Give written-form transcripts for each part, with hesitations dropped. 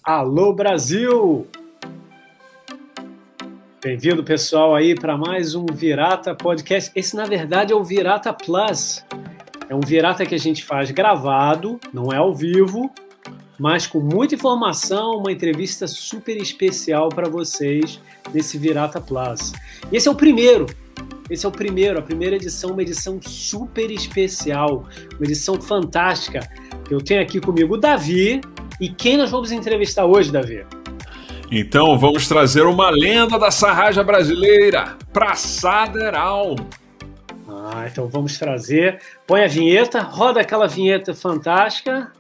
Alô, Brasil! Bem-vindo, pessoal, aí para mais um Virata Podcast. Esse, na verdade, é o Virata Plus. É um Virata que a gente faz gravado, não é ao vivo, mas com muita informação, uma entrevista super especial para vocês nesse Virata Plus. E esse é o primeiro. A primeira edição, uma edição super especial, uma edição fantástica. Eu tenho aqui comigo o Davi. E quem nós vamos entrevistar hoje, Davi? Então, vamos trazer uma lenda da sarraja brasileira, Praçada Heraldo. Então vamos trazer. Põe a vinheta, roda aquela vinheta fantástica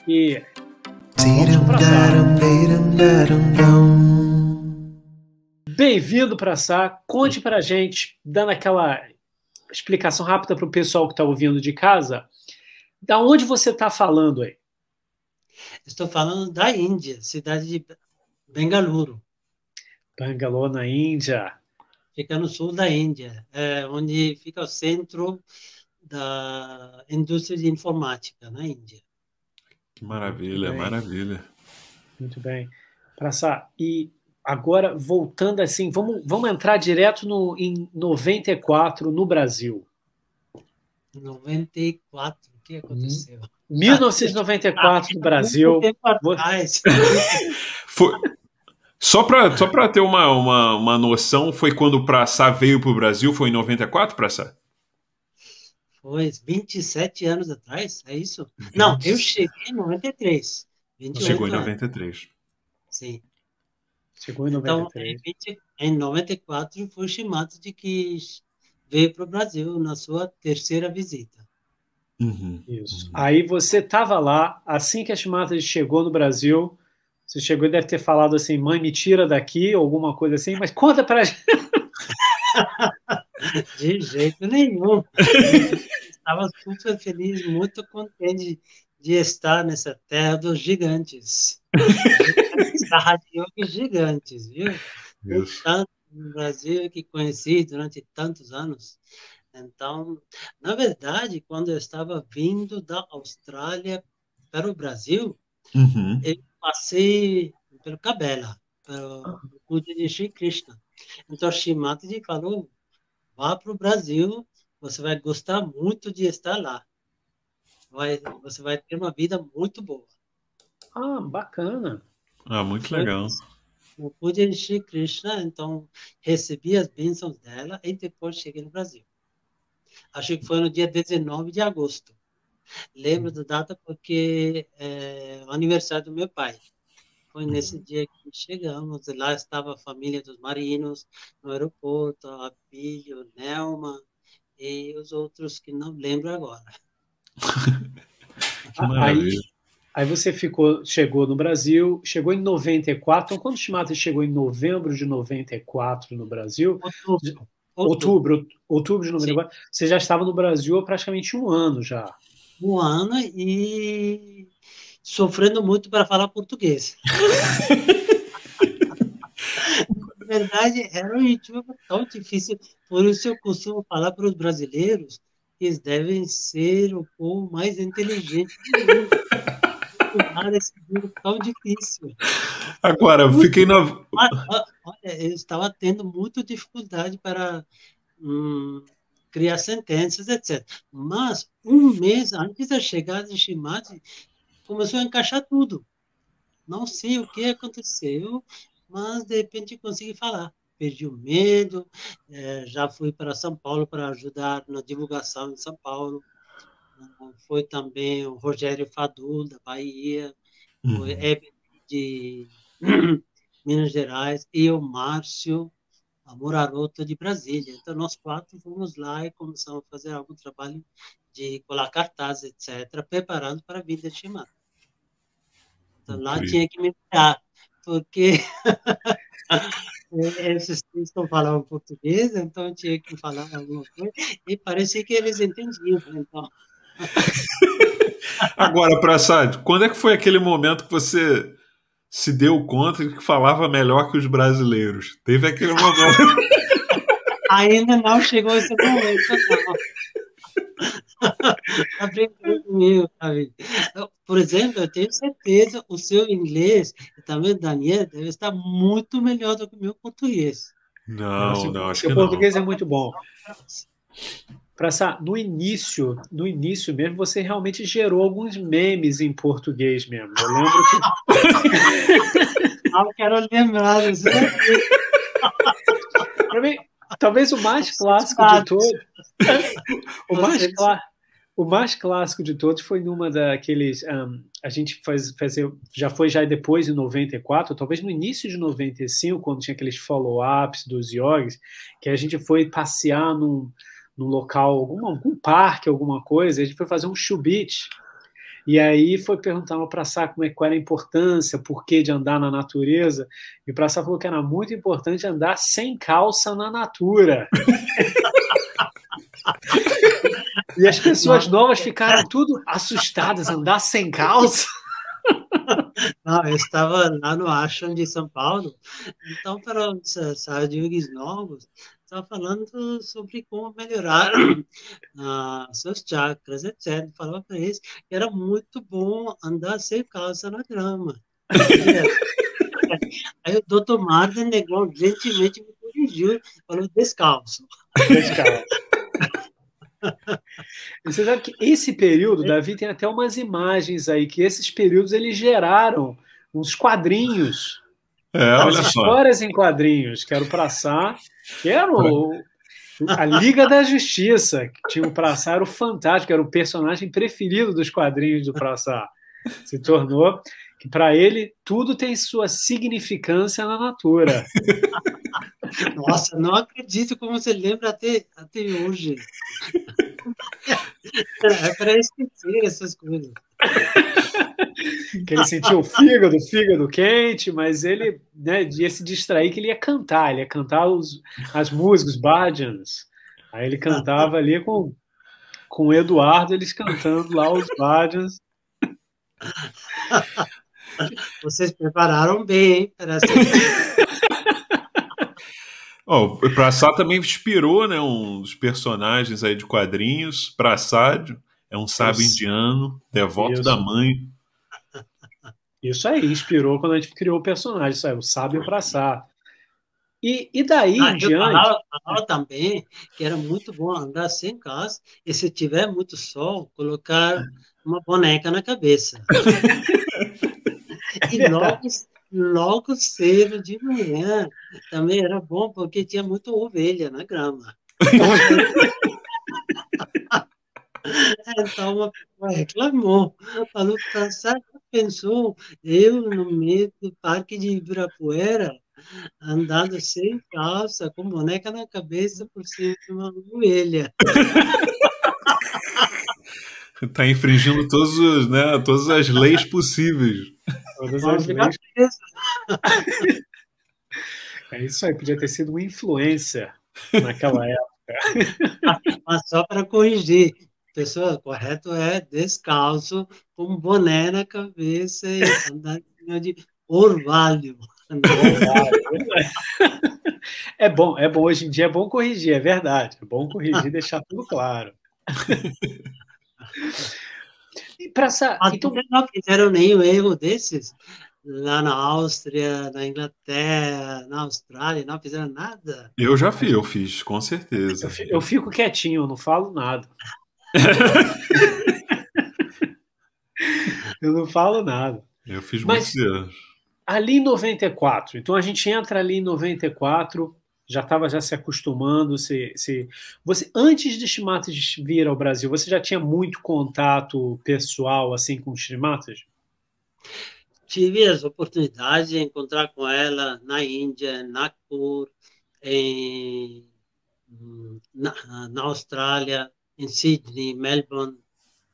e vamos pra sala. Bem-vindo para Sá. Conte pra gente, dando aquela explicação rápida para o pessoal que está ouvindo de casa, da onde você está falando aí? Estou falando da Índia, cidade de Bengaluru. Bangalore, na Índia. Fica no sul da Índia, onde fica o centro da indústria de informática na Índia. Que maravilha, maravilha. Muito bem. Praça, e agora, voltando assim, vamos entrar direto em 94 no Brasil. 94, o que aconteceu? 1994 no Brasil. Muito tempo atrás. Só para ter uma noção, foi quando o Praça veio para o Brasil? Foi em 94, Praça? Foi 27 anos atrás, é isso? Não, eu cheguei em 93. Chegou em 93. Sim. Chegou em 93. Então, em 94 foi chamado de que veio para o Brasil na sua terceira visita. Isso. Aí você estava lá, assim que a Shimata chegou no Brasil, você chegou e deve ter falado assim, mãe, me tira daqui, ou alguma coisa assim, mas conta pra gente. De jeito nenhum. Estava super feliz, muito contente de estar nessa terra dos gigantes. Gigantes, viu? Tanto no Brasil que conheci durante tantos anos. Então, na verdade, quando eu estava vindo da Austrália para o Brasil, eu passei pelo Cabela, pelo culto de Shri Krishna. Então, Shimataji falou, vá para o Brasil, você vai gostar muito de estar lá. Você vai ter uma vida muito boa. Bacana. Muito legal. No culto de Shri Krishna, então, recebi as bênçãos dela e depois cheguei no Brasil. Acho que foi no dia 19 de agosto. Lembro da data porque é o aniversário do meu pai. Foi nesse dia que chegamos. Lá estava a família dos marinos no aeroporto, a Bílio, Nelma e os outros que não lembro agora. Aí você chegou no Brasil, chegou em 94. Então, quando o Shimata chegou em novembro de 94 no Brasil... Outubro de 94. Sim. Você já estava no Brasil há praticamente um ano já. Um ano e sofrendo muito para falar português. Na verdade, era um idioma tão difícil. Por isso eu costumo falar para os brasileiros que eles devem ser o povo mais inteligente do mundo. Esse idioma tão difícil. Agora, eu fiquei na... Olha, eu estava tendo muita dificuldade para criar sentenças, etc. Mas, um mês antes da chegada de Shimata, começou a encaixar tudo. Não sei o que aconteceu, mas, de repente, consegui falar. Perdi o medo, já fui para São Paulo para ajudar na divulgação em São Paulo. Foi também o Rogério Fadu, da Bahia, o Eben de Minas Gerais, e o Márcio Muraroto de Brasília. Então, nós quatro fomos lá e começamos a fazer algum trabalho de colar cartazes, etc., preparando para a vida de Shimata. Então, lá tinha que me virar, porque esses não falavam português, então tinha que falar alguma coisa, e parecia que eles entendiam. Então. Agora, Prasad, quando é que foi aquele momento que você se deu conta de que falava melhor que os brasileiros? Teve aquele momento. Ainda não chegou esse momento, não. Tá brincando comigo, Davi. Por exemplo, eu tenho certeza o seu inglês e também o Daniel deve estar muito melhor do que o meu português. Não, Não, não, acho seu que não. português é muito bom. No início mesmo, você realmente gerou alguns memes em português mesmo. Eu lembro que, Ah, eu quero lembrar disso daqui. para mim, talvez o mais clássico de Saudades. todos, o mais, clá- o mais clássico de todos foi numa daqueles. A gente já foi já depois, em 94, talvez no início de 95, quando tinha aqueles follow-ups dos yogis, que a gente foi passear num local, algum parque, alguma coisa, a gente foi fazer um chubit. E aí foi perguntar para o Sá qual era a importância, por que de andar na natureza. E o Praça falou que era muito importante andar sem calça na natura. E as pessoas novas ficaram tudo assustadas, andar sem calça. Não, eu estava lá no Ashram de São Paulo, então, para os sadhgurus novos, estava falando sobre como melhorar seus chakras, etc. Falava para eles que era muito bom andar sem calça na grama. Aí o Dr. Martin negou, gentilmente me corrigiu, falou descalço. Descalço. E você sabe que esse período, Davi, tem até umas imagens aí, que esses períodos eles geraram uns quadrinhos, umas Olha só. histórias em quadrinhos, que era o Praçá, que era a Liga da Justiça, que tinha o Praçá, era o Fantástico, era o personagem preferido dos quadrinhos do Praçá. Se tornou que, para ele, tudo tem sua significância na natura. Nossa, não acredito como você lembra até hoje. É para esquecer essas coisas. Que ele sentia o fígado quente, mas ele, né, ia se distrair que ele ia cantar as músicas, os bhajans. Aí ele cantava ali com o Eduardo, eles cantando lá os bhajans. Vocês prepararam bem, hein, para essa... O Praçá também inspirou, né, um dos personagens aí de quadrinhos. Praçádio é um sábio indiano, devoto da mãe. Isso aí, inspirou quando a gente criou o personagem, isso aí, o sábio Praçá. E daí em Eu diante... falava também que era muito bom andar sem calça e se tiver muito sol, colocar uma boneca na cabeça. É E verdade. logo cedo de manhã também era bom porque tinha muita ovelha na grama. Então uma pessoa reclamou, falou, cansado, pensou, eu no meio do parque de Ibirapuera, andando sem calça, com boneca na cabeça por cima de uma ovelha. Está infringindo todas as leis possíveis. Todas as leis. É isso aí, podia ter sido um influencer naquela época. Mas só para corrigir, pessoal, correto é descalço, com boné na cabeça e andar em cima de orvalho. É bom, hoje em dia é bom corrigir, é verdade. É bom corrigir, deixar tudo claro. E Então, vocês não fizeram nenhum erro desses? Lá na Áustria, na Inglaterra, na Austrália, não fizeram nada? Eu fiz, com certeza. Eu fico quietinho, eu não falo nada. Eu não falo nada. Eu fiz Mas muitos erros. ali em 94, então a gente entra ali em 94, já estava já se acostumando. Você, antes de Shrimatas vir ao Brasil, você já tinha muito contato pessoal assim com Shrimatas? Tive as oportunidades de encontrar com ela na Índia, em Nagpur, em, na Austrália, em Sydney, Melbourne,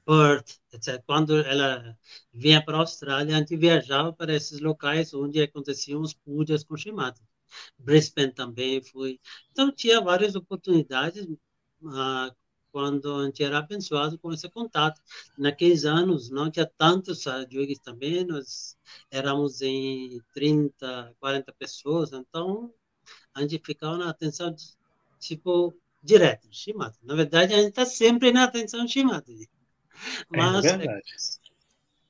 Perth, etc. Quando ela vinha para a Austrália, a gente viajava para esses locais onde aconteciam os pujas com Shrimatas. Brisbane também fui. Então, tinha várias oportunidades quando a gente era abençoado com esse contato. Naqueles anos, não tinha tantos yogis também, nós éramos em 30, 40 pessoas, então a gente ficava na atenção, tipo, direto, Shimada. Na verdade, a gente está sempre na atenção Shimada. É Mas verdade.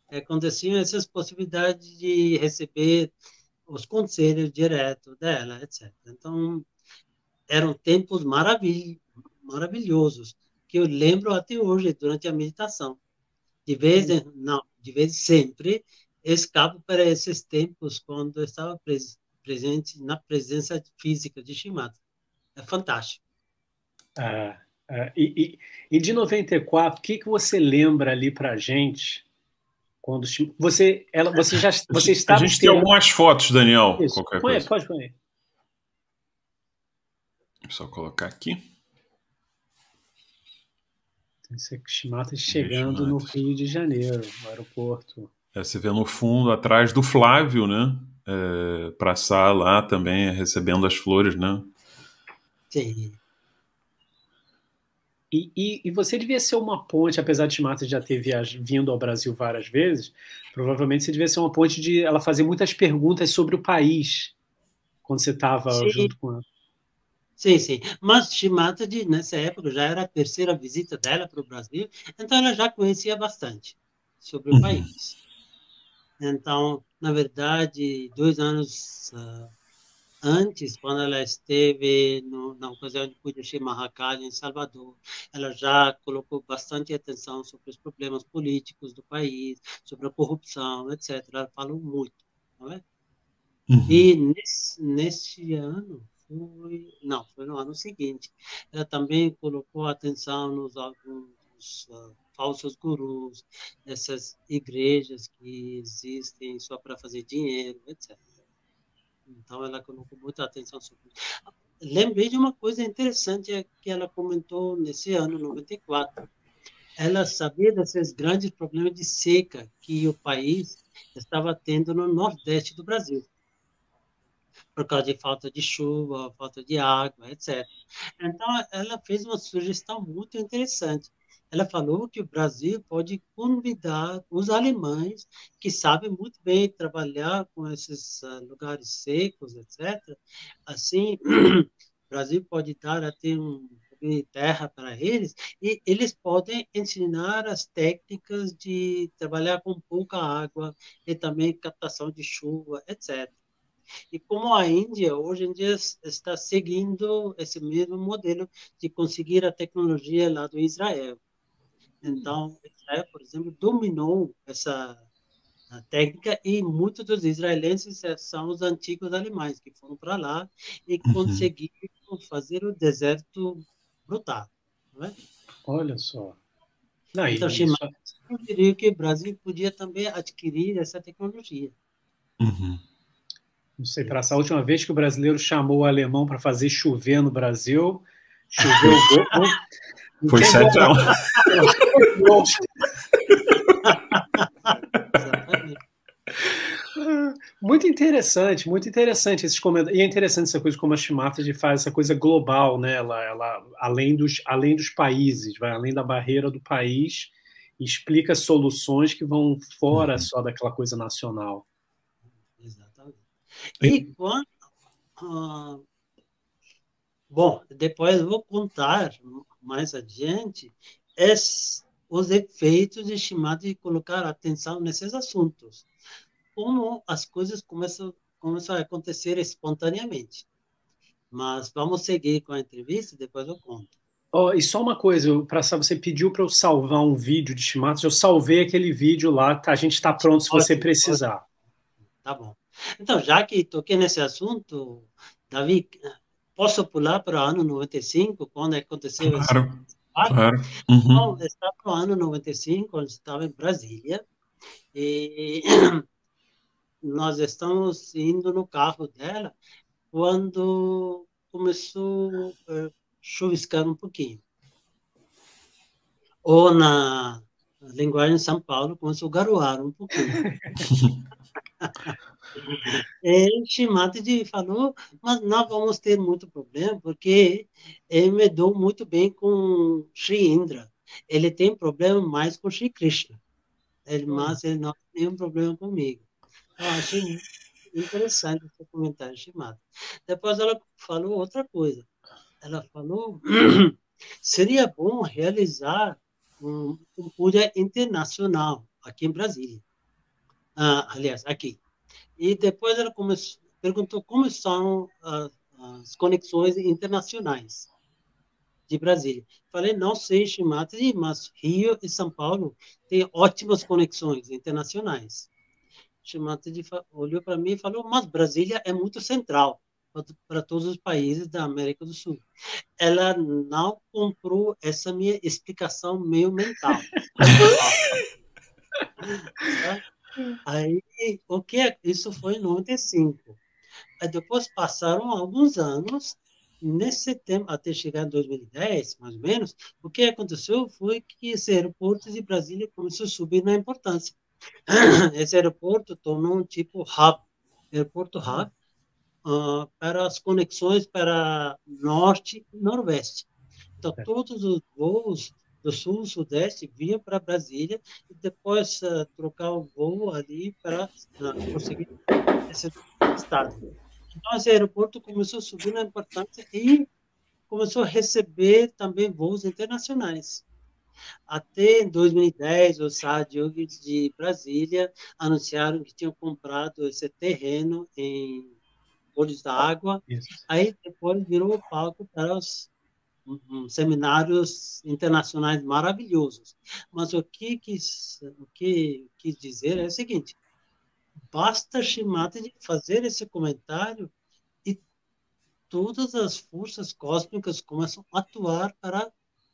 aconteciam essas possibilidades de receber os conselhos direto dela, etc. Então, eram tempos maravilhosos, que eu lembro até hoje, durante a meditação. Não, de vez em sempre, escapo para esses tempos quando eu estava presente na presença física de Shimada. É fantástico. É, e de 94, o que que você lembra ali pra gente quando você A estava gente tem esperando algumas fotos, Daniel, isso? qualquer Põe, coisa. pode pôr. Só colocar aqui. Esse Shimata chegando no Rio de Janeiro, no aeroporto. Você vê no fundo, atrás do Flávio, né? Praça lá também, recebendo as flores, né? Sim. E você devia ser uma ponte, apesar de Shimata já ter vindo ao Brasil várias vezes, provavelmente você devia ser uma ponte de ela fazer muitas perguntas sobre o país quando você estava Sim, junto com ela. sim, sim. Mas Shimada, nessa época, já era a terceira visita dela para o Brasil, então ela já conhecia bastante sobre o Uhum. país. Então, na verdade, 2 anos antes, quando ela esteve na ocasião de Pujashi Mahakali, em Salvador, ela já colocou bastante atenção sobre os problemas políticos do país, sobre a corrupção, etc. Ela falou muito, não é? Uhum. E nesse ano, não, foi no ano seguinte, ela também colocou atenção nos alguns falsos gurus, essas igrejas que existem só para fazer dinheiro, etc. Então, ela colocou muita atenção sobre isso. Lembrei de uma coisa interessante que ela comentou nesse ano, 94. Ela sabia desses grandes problemas de seca que o país estava tendo no Nordeste do Brasil, por causa de falta de chuva, falta de água, etc. Então, ela fez uma sugestão muito interessante. Ela falou que o Brasil pode convidar os alemães, que sabem muito bem trabalhar com esses lugares secos, etc. Assim, o Brasil pode dar até terra para eles e eles podem ensinar as técnicas de trabalhar com pouca água e também captação de chuva, etc. E como a Índia, hoje em dia, está seguindo esse mesmo modelo de conseguir a tecnologia lá do Israel. Então, Israel, por exemplo, dominou essa a técnica e muitos dos israelenses são os antigos alemães que foram para lá e Uhum. conseguiram fazer o deserto brotar, não é? Olha só. Não, Então, isso, eu diria que o Brasil podia também adquirir essa tecnologia. Uhum. não sei, para essa última vez que o brasileiro chamou o alemão para fazer chover no Brasil, choveu gol. Foi 7-1. Exatamente. Muito interessante esses comentários. E é interessante essa coisa como a Shimata faz essa coisa global, né? Ela além dos países, vai além da barreira do país e explica soluções que vão fora Uhum. só daquela coisa nacional. Exatamente. E quando bom, depois eu vou contar mais adiante os efeitos estimados de colocar atenção nesses assuntos. Como as coisas começam a acontecer espontaneamente. Mas vamos seguir com a entrevista, depois eu conto. Oh, e só uma coisa, você pediu para eu salvar um vídeo de Shimatas, eu salvei aquele vídeo lá, tá? A gente está pronto se você Ótimo, precisar. ótimo. Tá bom. Então, já que toquei nesse assunto, Davi, posso pular para o ano 95, quando aconteceu esse Claro, fato? claro. Então, Uhum. estava no ano 95, quando estava em Brasília, e nós estamos indo no carro dela quando começou a chuviscar um pouquinho. Ou na linguagem de São Paulo, começou a garoar um pouquinho. E Shimati falou, mas não vamos ter muito problema, porque eu me dou muito bem com Sri Indra. Ele tem problema mais com Sri Krishna, mas ele não tem um problema comigo. Eu achei interessante esse comentário, Shimada. Depois ela falou outra coisa. ela falou, seria bom realizar um puja internacional aqui em Brasília. Aliás, aqui. E depois ela perguntou como são as conexões internacionais de Brasília. Falei, não sei, Shimatsu, mas Rio e São Paulo têm ótimas conexões internacionais. Shimatsu olhou para mim e falou, mas Brasília é muito central para todos os países da América do Sul. Ela não comprou essa minha explicação meio mental. Tá? Aí, o que é? Isso foi em 95. Aí depois passaram alguns anos, nesse tempo, até chegar em 2010, mais ou menos, o que aconteceu foi que esse aeroporto de Brasília começou a subir na importância. Esse aeroporto tornou um tipo hub, aeroporto hub, para as conexões para norte e nordeste. Então, todos os voos do sul e sudeste vinham para Brasília e depois trocar o voo ali para conseguir esse estado. Então, esse aeroporto começou a subir na importância e começou a receber também voos internacionais. Até em 2010, os Sahajogues de Brasília anunciaram que tinham comprado esse terreno em Olhos da Água. Isso. Aí depois virou palco para os seminários internacionais maravilhosos. Mas o que quis dizer é o seguinte: basta Shimada de fazer esse comentário e todas as forças cósmicas começam a atuar para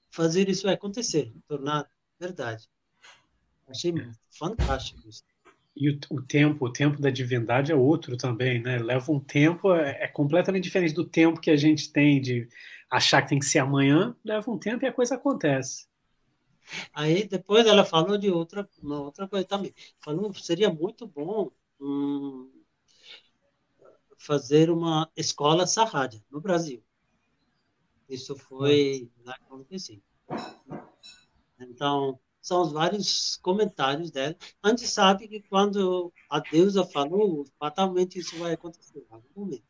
fazer isso acontecer, tornar verdade. Achei fantástico isso. E o tempo da divindade é outro também, né? Leva um tempo, é completamente diferente do tempo que a gente tem de achar que tem que ser amanhã, leva um tempo e a coisa acontece. Aí depois ela falou de uma outra coisa também. Falou que seria muito bom fazer uma escola sarrádia no Brasil. Isso foi lá em 95. Então, são os vários comentários dela. A gente sabe que quando a deusa falou, fatalmente isso vai acontecer em algum momento.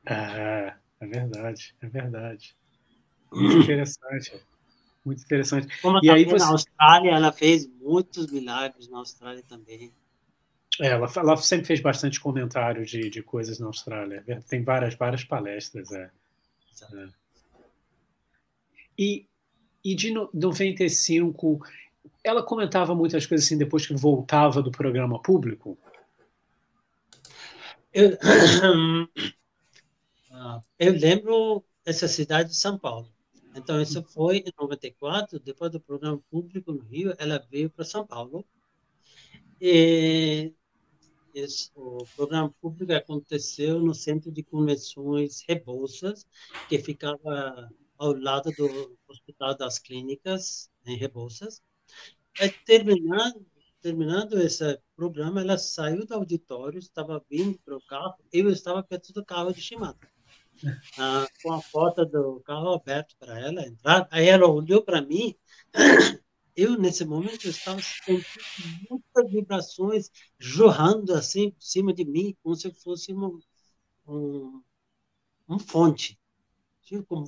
É verdade, é verdade. Muito interessante, muito interessante. Como E aí também na você, Austrália, ela fez muitos milagres na Austrália também. ela sempre fez bastante comentário de coisas na Austrália. Tem várias palestras. É. E de 95, ela comentava muitas coisas assim depois que voltava do programa público? Eu, eu lembro essa cidade de São Paulo. Então, isso foi em 94, depois do programa público no Rio, ela veio para São Paulo. E o programa público aconteceu no Centro de Convenções Rebouças, que ficava ao lado do Hospital das Clínicas, em Rebouças. Aí, terminando esse programa, ela saiu do auditório, estava vindo para o carro, eu estava perto do carro de Shimada, com a porta do carro aberta para ela entrar. Aí ela olhou para mim, eu, nesse momento, estava sentindo muitas vibrações jorrando assim por cima de mim, como se fosse um, um fonte. Tipo, como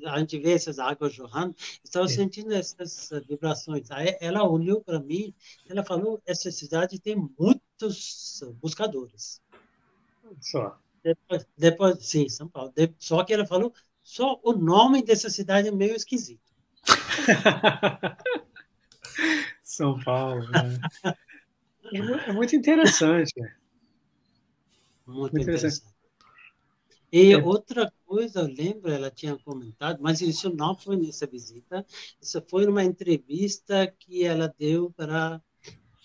a gente vê essas águas jorrando, estava sentindo essas vibrações. Aí ela olhou para mim, ela falou: essa cidade tem muitos buscadores. Só. Depois sim, São Paulo. Só que ela falou: só o nome dessa cidade é meio esquisito. São Paulo. É muito interessante. Muito Muito interessante. interessante. E É, outra coisa, eu lembro, ela tinha comentado, mas isso não foi nessa visita, isso foi numa entrevista que ela deu para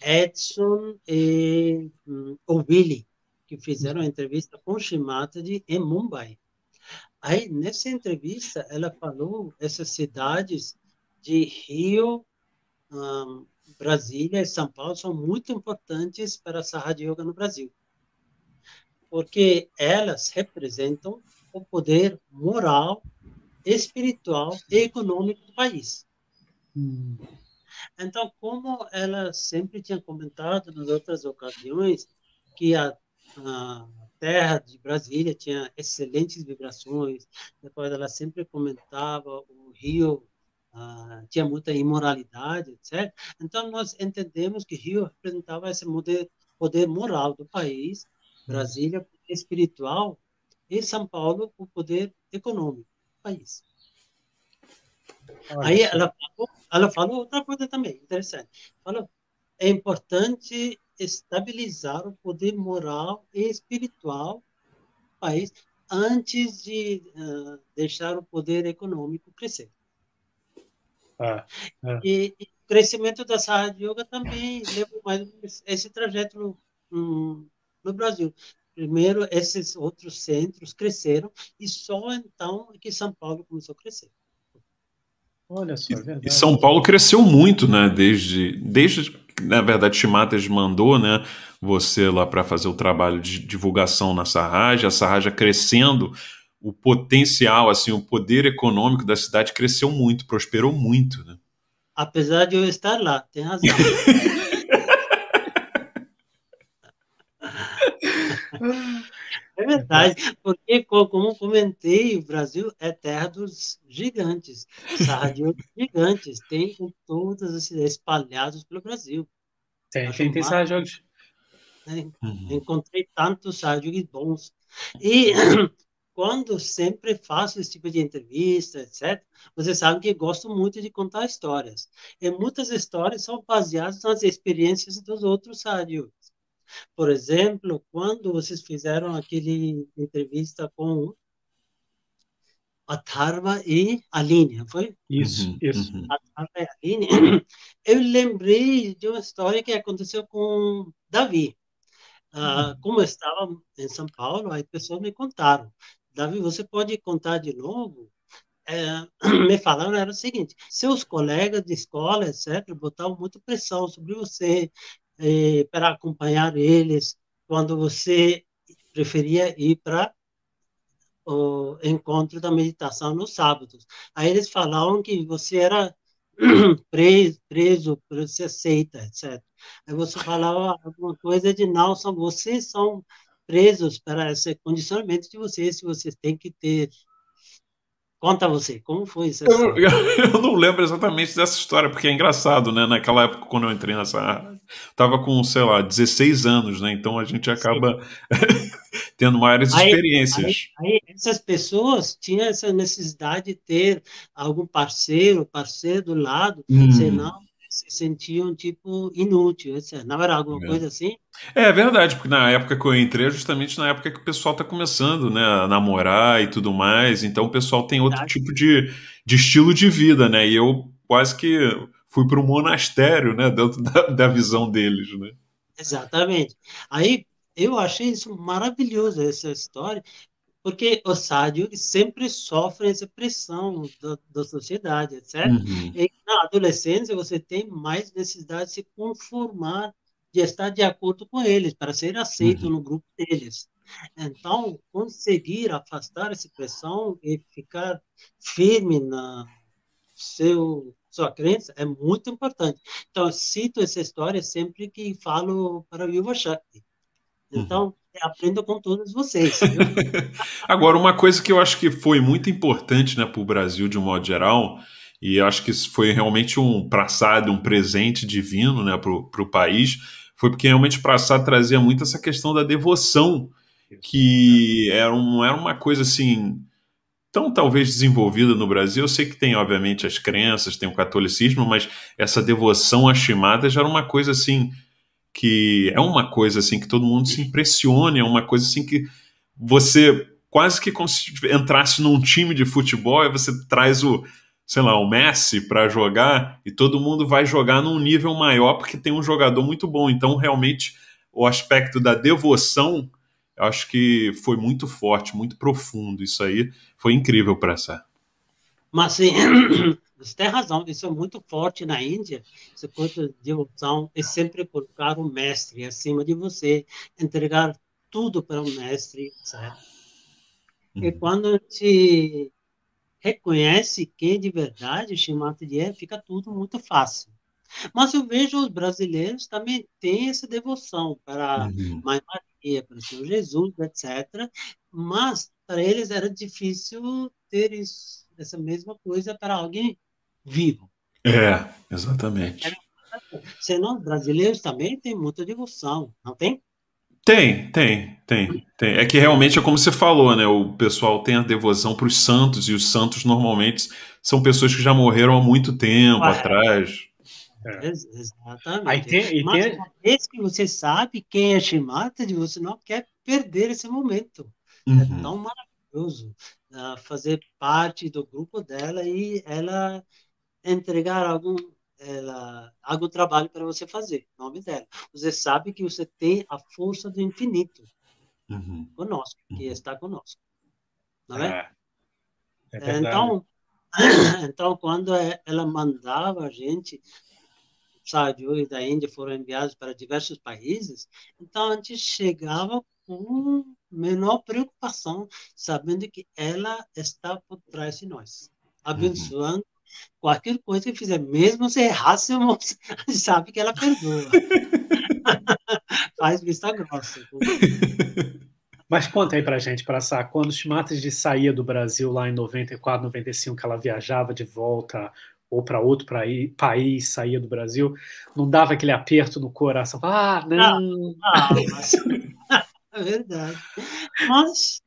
Edson e o Willy, que fizeram a entrevista com Shimatari em Mumbai. Aí, nessa entrevista, ela falou essas cidades de Rio, Brasília e São Paulo são muito importantes para a Sahaja Yoga no Brasil, porque elas representam o poder moral, espiritual e econômico do país. Então, como ela sempre tinha comentado nas outras ocasiões, que a terra de Brasília tinha excelentes vibrações. Depois ela sempre comentava o Rio tinha muita imoralidade, etc. Então nós entendemos que Rio representava esse poder moral do país, Brasília, o poder espiritual, e São Paulo, o poder econômico do país. Olha Aí só. ela falou outra coisa também, interessante. Falou, é importante estabilizar o poder moral e espiritual do país antes de deixar o poder econômico crescer. E o crescimento da Saha Yoga também levou mais esse trajeto no Brasil. Primeiro, esses outros centros cresceram e só então é que São Paulo começou a crescer. Olha só, é E verdade. São Paulo cresceu muito, né? Desde que, na verdade, Chimatas mandou, né, você lá para fazer o trabalho de divulgação na Sarraja, a Sarraja crescendo, o potencial, assim, o poder econômico da cidade cresceu muito, prosperou muito, né? Apesar de eu estar lá, tem razão. É verdade, porque, como comentei, o Brasil é terra dos gigantes, sardios gigantes, tem em todas as cidades espalhados pelo Brasil. Acho Tem jogos. né? Uhum. Encontrei tantos sardios bons. E quando sempre faço esse tipo de entrevista, etc., vocês sabem que gosto muito de contar histórias. E muitas histórias são baseadas nas experiências dos outros sardios. Por exemplo, quando vocês fizeram aquele entrevista com a Tarva e a Aline, foi? Isso, Uhum. isso. Uhum. A Tarva e a Aline. Eu lembrei de uma história que aconteceu com Davi. Como eu estava em São Paulo, aí pessoas me contaram. Davi, você pode contar de novo? Me falaram era o seguinte: seus colegas de escola, etc., botavam muita pressão sobre você para acompanhar eles quando você preferia ir para o encontro da meditação nos sábados. Aí eles falavam que você era preso por ser seita, etc. Aí você falava alguma coisa de não, vocês são presos para esse condicionamento de vocês, se vocês têm que ter. Conta você, como foi essa história? Eu não lembro exatamente dessa história, porque é engraçado, né? Naquela época, quando eu entrei nessa área, tava com, sei lá, 16 anos, né? Então a gente Sim. acaba tendo maiores experiências. Aí essas pessoas tinham essa necessidade de ter algum parceiro do lado, senão se sentiam, tipo, inútil, etc. Não era alguma coisa assim? É verdade, porque na época que eu entrei é justamente na época que o pessoal tá começando, né, a namorar e tudo mais, então o pessoal tem outro Verdade? tipo de estilo de vida, né? E eu quase que fui para um monastério, né, dentro da visão deles, né? Exatamente. Aí eu achei isso maravilhoso, essa história, porque o sádio sempre sofre essa pressão da sociedade, etc. Uhum, E na adolescência você tem mais necessidade de se conformar, de estar de acordo com eles, para ser aceito uhum. no grupo deles. Então, conseguir afastar essa pressão e ficar firme na sua crença é muito importante. Então, eu cito essa história sempre que falo para o Yuva Shakti. Uhum. Então, aprendo com todos vocês, viu? Agora, uma coisa que eu acho que foi muito importante, né, para o Brasil de um modo geral, e eu acho que isso foi realmente um praçado, um presente divino, né, para o país, foi porque realmente o praçado trazia muito essa questão da devoção, que não era uma coisa assim tão talvez desenvolvida no Brasil. Eu sei que tem, obviamente, as crenças, tem o catolicismo, mas essa devoção à Shimada já era uma coisa assim que é uma coisa assim que todo mundo se impressiona, é uma coisa assim que você quase que como se entrasse num time de futebol e você traz o, sei lá, o Messi para jogar e todo mundo vai jogar num nível maior porque tem um jogador muito bom. Então, realmente, o aspecto da devoção, eu acho que foi muito forte, muito profundo. Isso aí foi incrível para essa. Mas, sim, você tem razão, isso é muito forte na Índia, essa coisa de devoção é sempre colocar o mestre acima de você, entregar tudo para o mestre, certo? E Uhum. quando a gente reconhece quem de verdade o Shimata é, fica tudo muito fácil. Mas eu vejo os brasileiros também têm essa devoção para Uhum. Mãe ia aparecer o Jesus, etc. Mas para eles era difícil ter isso, essa mesma coisa para alguém vivo. Exatamente. Senão, os brasileiros também têm muita devoção, não tem? Tem. É que realmente é como você falou, né? O pessoal tem a devoção para os santos, e os santos normalmente são pessoas que já morreram há muito tempo atrás. Exatamente. Mas uma vez que você sabe quem é Shimata, você não quer perder esse momento. É tão maravilhoso fazer parte do grupo dela e ela entregar algum trabalho para você fazer, em nome dela. Você sabe que você tem a força do infinito conosco, que está conosco. Não é? Então, quando ela mandava a gente, Sadhu e da Índia foram enviados para diversos países, então a gente chegava com menor preocupação, sabendo que ela está por trás de nós, abençoando qualquer coisa que fizer, mesmo se errássemos, a gente sabe que ela perdoa. Faz vista grossa. Mas conta aí pra gente, Praçá, quando os Shimatas de saía do Brasil lá em 94, 95, que ela viajava de volta ou para outro país, saía do Brasil, não dava aquele aperto no coração? Ah, não! Mas, é verdade. Mas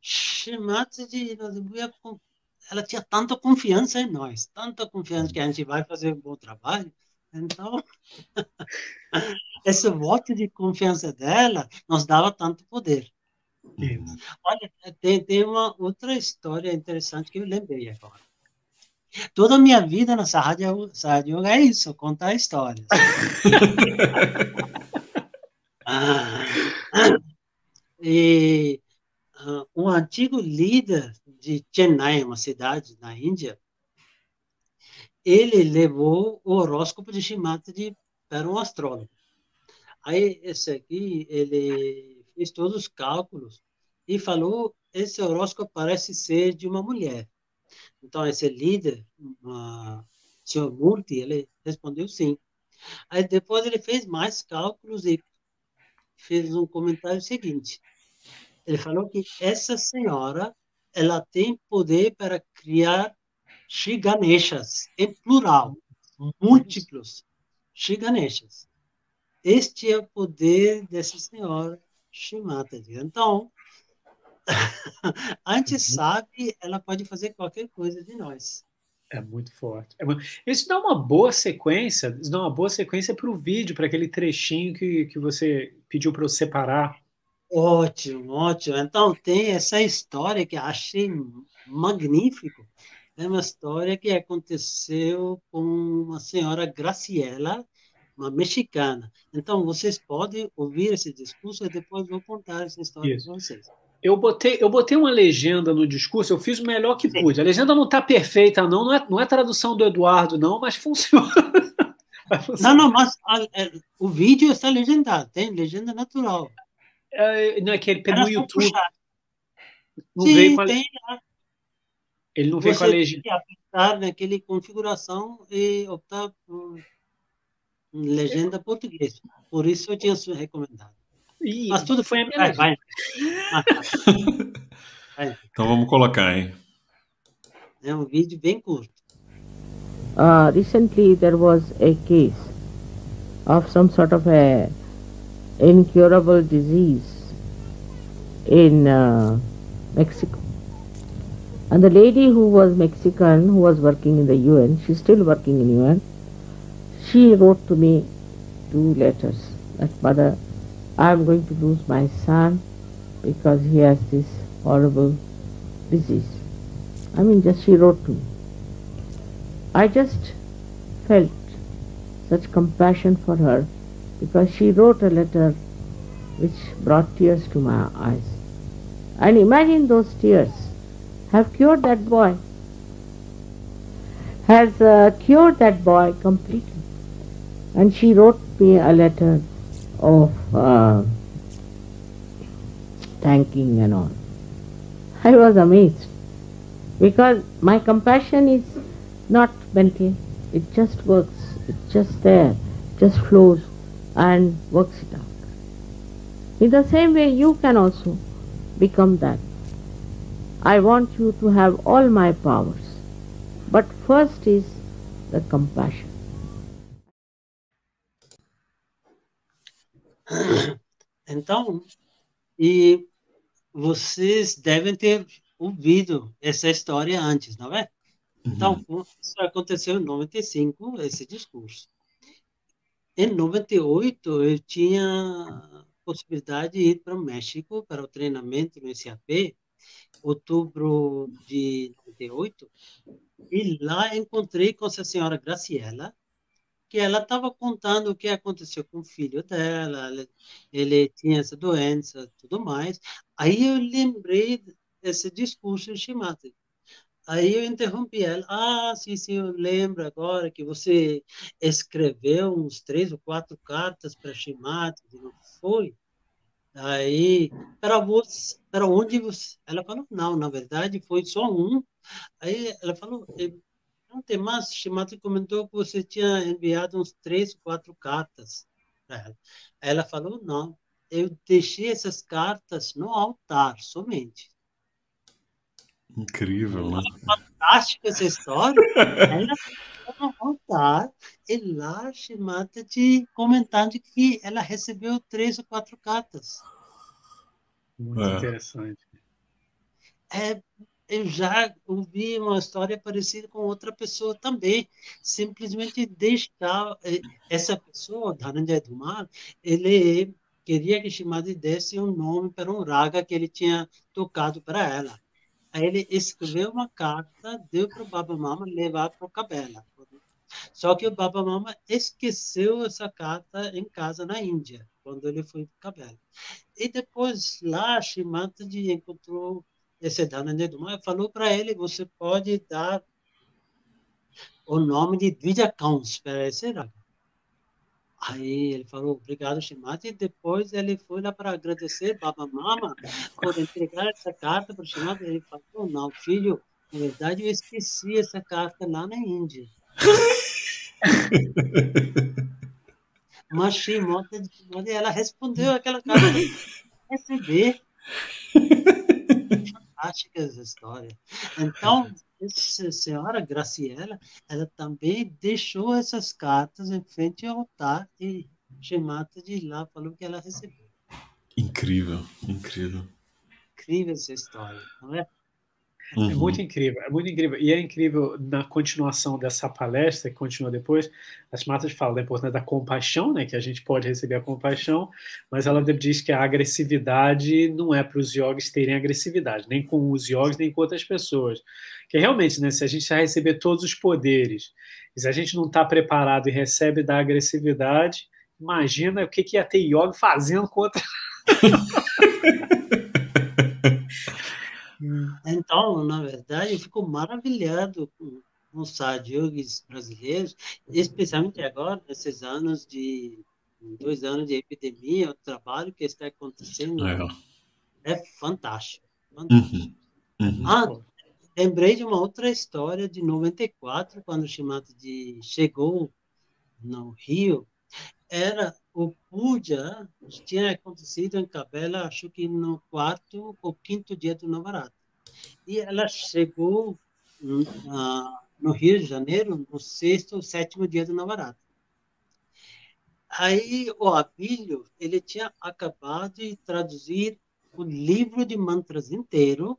Shimata de Nobuya, ela tinha tanta confiança em nós, tanta confiança que a gente vai fazer um bom trabalho. Então, esse voto de confiança dela nos dava tanto poder. Olha, tem uma outra história interessante que eu lembrei agora. Toda a minha vida nessa rádio é isso, contar histórias. E um antigo líder de Chennai, uma cidade na Índia, ele levou o horóscopo de Shimata para um astrólogo. Aí, esse aqui, ele fez todos os cálculos e falou, esse horóscopo parece ser de uma mulher. Então, esse líder, o senhor Murthy, ele respondeu sim. Aí, depois, ele fez mais cálculos e fez um comentário seguinte. Ele falou que essa senhora, ela tem poder para criar Shri Ganeshas, em plural, múltiplos Shri Ganeshas. Este é o poder dessa senhora Shimata. Então, a gente sabe, ela pode fazer qualquer coisa de nós. É muito forte. Isso dá uma boa sequência, para o vídeo, para aquele trechinho que você pediu para eu separar. Ótimo, ótimo. Então, tem essa história que eu achei magnífico. É uma história que aconteceu com uma senhora Graciela, uma mexicana. Então, vocês podem ouvir esse discurso e depois vou contar essa história para vocês. Eu botei uma legenda no discurso, eu fiz o melhor que pude. A legenda não está perfeita, não é tradução do Eduardo, não, mas funciona. Não, mas o vídeo está legendado, tem legenda natural. Não é que ele pegou no YouTube. Não sim, veio com a legenda. Ele não veio com a legenda. Você tem que apertar naquela configuração e optar por legenda portuguesa. Por isso eu tinha recomendado. Mas tudo foi a minha vai. Então vamos colocar, hein? É um vídeo bem curto. Recently there was a case of some sort of a incurable disease in Mexico. And the lady who was Mexican, who was working in the UN, she's still working in UN, she wrote to me 2 letters that, Mother, I'm going to lose my son because he has this horrible disease. I mean, just she wrote to me. I just felt such compassion for her because she wrote a letter which brought tears to my eyes. And imagine those tears have cured that boy, has cured that boy completely. And she wrote me a letter of thanking and all. I was amazed because my compassion is not mental, it just works, it's just there, just flows and works it out. In the same way, you can also become that. I want you to have all my powers. But first is the compassion. Então, e vocês devem ter ouvido essa história antes, não é? Então, isso aconteceu em 95, esse discurso. Em 98, eu tinha a possibilidade de ir para o México para o treinamento no SAP, outubro de 98, e lá encontrei com essa senhora Graciela, que ela estava contando o que aconteceu com o filho dela, ele tinha essa doença, tudo mais. Aí eu lembrei desse discurso de Shimata. Aí eu interrompi ela. Ah, sim, sim, eu lembro agora que você escreveu uns 3 ou 4 cartas para Shimata, não foi? Aí, para você, para onde você? Ela falou, não, na verdade foi só um. Aí ela falou, não tem mais, Shimata comentou que você tinha enviado uns 3, 4 cartas para ela. Aí ela falou, não, eu deixei essas cartas no altar somente. Incrível, né? Fantástica essa história. Ela foi no altar e lá Shimata te comentando que ela recebeu 3 ou 4 cartas. Muito interessante. Eu já ouvi uma história parecida com outra pessoa também. Simplesmente deixar essa pessoa, Dhananjay Dhumar, ele queria que Shimati desse um nome para um raga que ele tinha tocado para ela. Aí ele escreveu uma carta, deu para o Baba Mama levar para o Cabela. Só que o Baba Mama esqueceu essa carta em casa na Índia, quando ele foi para o Cabela. E depois lá, Shimati encontrou esse Dhananjay Dhumar, falou para ele, você pode dar o nome de Dvijakans para esse raga. Aí ele falou, obrigado, Shimati, e depois ele foi lá para agradecer Baba Mama por entregar essa carta para o Shimati. Ele falou, não, filho, na verdade eu esqueci essa carta lá na Índia. Mas Shimati, ela respondeu aquela carta, receber. Fantástica essa história. Então, essa senhora Graciela, ela também deixou essas cartas em frente ao altar e Shimata de lá falou que ela recebeu. Incrível, incrível. Incrível essa história, não é? É muito incrível, é muito incrível. E é incrível, na continuação dessa palestra, que continua depois, a Shimata fala da importância da compaixão, né, que a gente pode receber a compaixão, mas ela diz que a agressividade não é para os yogis terem agressividade, nem com os yogis, nem com outras pessoas. Que realmente, né, se a gente já receber todos os poderes, e se a gente não está preparado e recebe da agressividade, imagina o que ia ter yogi fazendo contra... Então, na verdade, eu fico maravilhado com os sadhgurus brasileiros, especialmente agora, nesses anos 2 anos de epidemia, o trabalho que está acontecendo é fantástico. Fantástico. Lembrei de uma outra história de 94, quando o Shimata chegou no Rio, era o puja, tinha acontecido em Cabela, acho que no 4º ou 5º dia do Navaratri. E ela chegou no Rio de Janeiro no 6º ou 7º dia do Navaratri. Aí o Abílio, ele tinha acabado de traduzir o livro de mantras inteiro,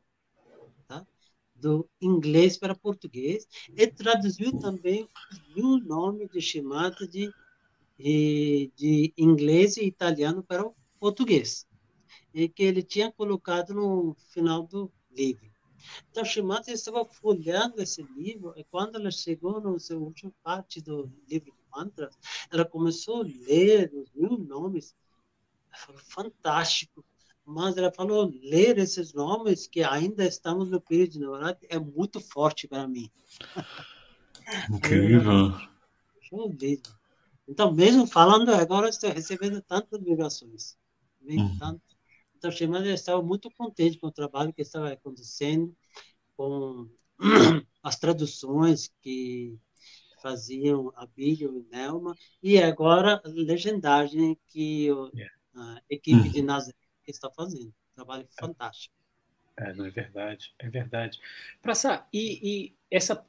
tá? Do inglês para português, e traduziu também o nome de Shimata de inglês e italiano para o português, e que ele tinha colocado no final do livro. Então, Shimata estava folheando esse livro, e quando ela chegou na última parte do livro de mantras, ela começou a ler os 1000 nomes. Foi fantástico. Mas ela falou, ler esses nomes, que ainda estamos no período de Navaratri, é muito forte para mim. Incrível. Então, mesmo falando agora, estou recebendo tantas ligações. Então, Shimata estava muito contente com o trabalho que estava acontecendo, com as traduções que faziam Abílio e Nelma, e agora a legendagem que equipe de Nazaré que está fazendo. Trabalho fantástico. Não é verdade, é verdade. E essa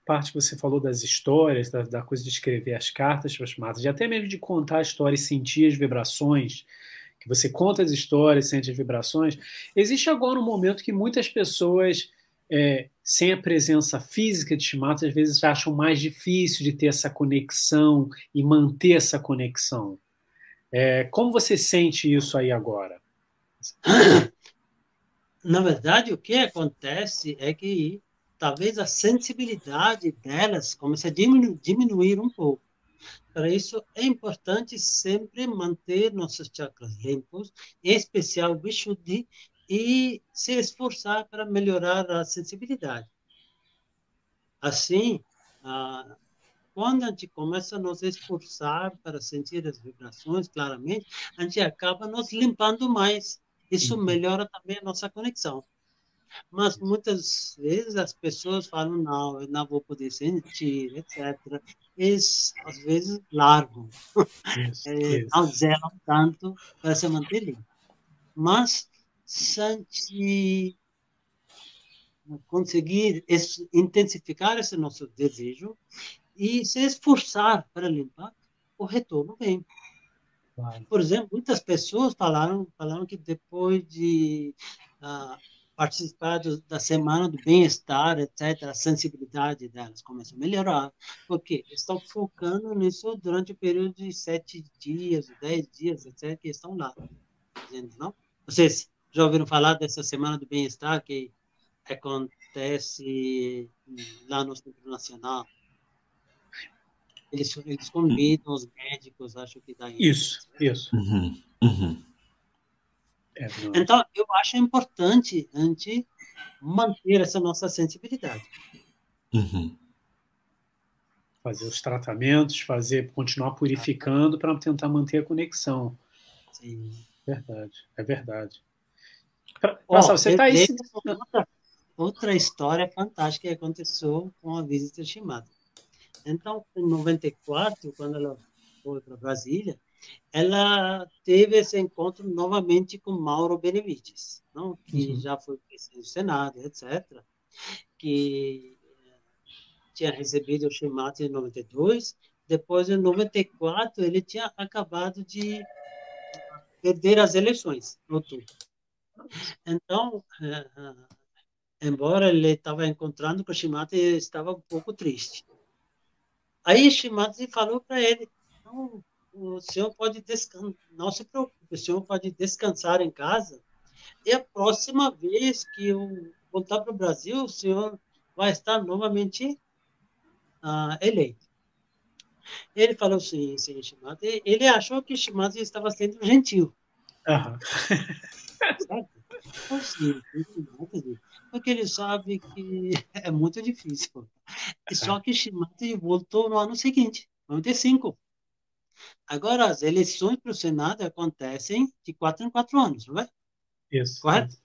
parte que você falou das histórias, da coisa de escrever as cartas para as matas, e até mesmo de contar a história e sentir as vibrações, que você conta as histórias, sente as vibrações. Existe agora um momento que muitas pessoas, sem a presença física de Shimatas, às vezes acham mais difícil de ter essa conexão e manter essa conexão. Como você sente isso aí agora? Na verdade, o que acontece é que talvez a sensibilidade delas comece a diminuir um pouco. Para isso, é importante sempre manter nossos chakras limpos, em especial o Vishuddhi, e se esforçar para melhorar a sensibilidade. Assim, quando a gente começa a nos esforçar para sentir as vibrações claramente, a gente acaba nos limpando mais. Isso melhora também a nossa conexão. Mas muitas vezes as pessoas falam, não, eu não vou poder sentir, etc. Eles, às vezes, largam. Não zelam tanto para se manter limpo. Mas, se a gente conseguir intensificar esse nosso desejo e se esforçar para limpar, o retorno vem. Por exemplo, muitas pessoas falaram que depois de participar da Semana do Bem-Estar, etc., a sensibilidade delas começa a melhorar, porque estão focando nisso durante o período de 7 dias, 10 dias, etc., que estão lá. Não? Vocês já ouviram falar dessa Semana do Bem-Estar que acontece lá no Centro Nacional? Eles convidam os médicos, acho que daí. Isso. Então, eu acho importante a gente manter essa nossa sensibilidade. Fazer os tratamentos, continuar purificando para tentar manter a conexão. Sim. É verdade. Você está aí. Outra história fantástica que aconteceu com a visita Shimada. Então, em 94, quando ela foi para Brasília, ela teve esse encontro novamente com Mauro Benevides, não? Que já foi presidente do Senado, etc., que tinha recebido o Shimada em 92. Depois, em 94, ele tinha acabado de perder as eleições no outubro. Então, embora ele estava encontrando com o Shimada, ele estava um pouco triste. Aí Shimadzi falou para ele, não, o senhor pode descansar, não se preocupe, o senhor pode descansar em casa, e a próxima vez que eu voltar para o Brasil, o senhor vai estar novamente eleito. Ele falou sim, Shimadzi. Ele achou que Shimadzi estava sendo gentil. Sabe? Então, sim, porque ele sabe que é muito difícil. Só que Shimadzi voltou no ano seguinte, 95. Agora, as eleições para o Senado acontecem de 4 em 4 anos, não é? Isso. Correto?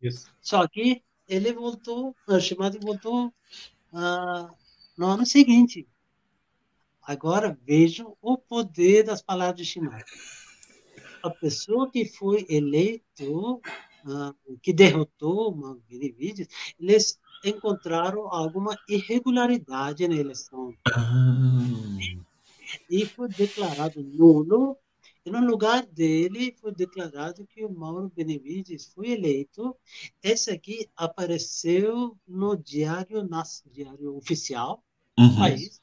Isso. Só que ele voltou, Shimadzi voltou no ano seguinte. Agora, vejam o poder das palavras de Shimadzi. A pessoa que foi eleito, que derrotou o Benevides, eles encontraram alguma irregularidade na eleição. E foi declarado nulo, e no lugar dele foi declarado que o Mauro Benevides foi eleito. Esse aqui apareceu no diário oficial do país,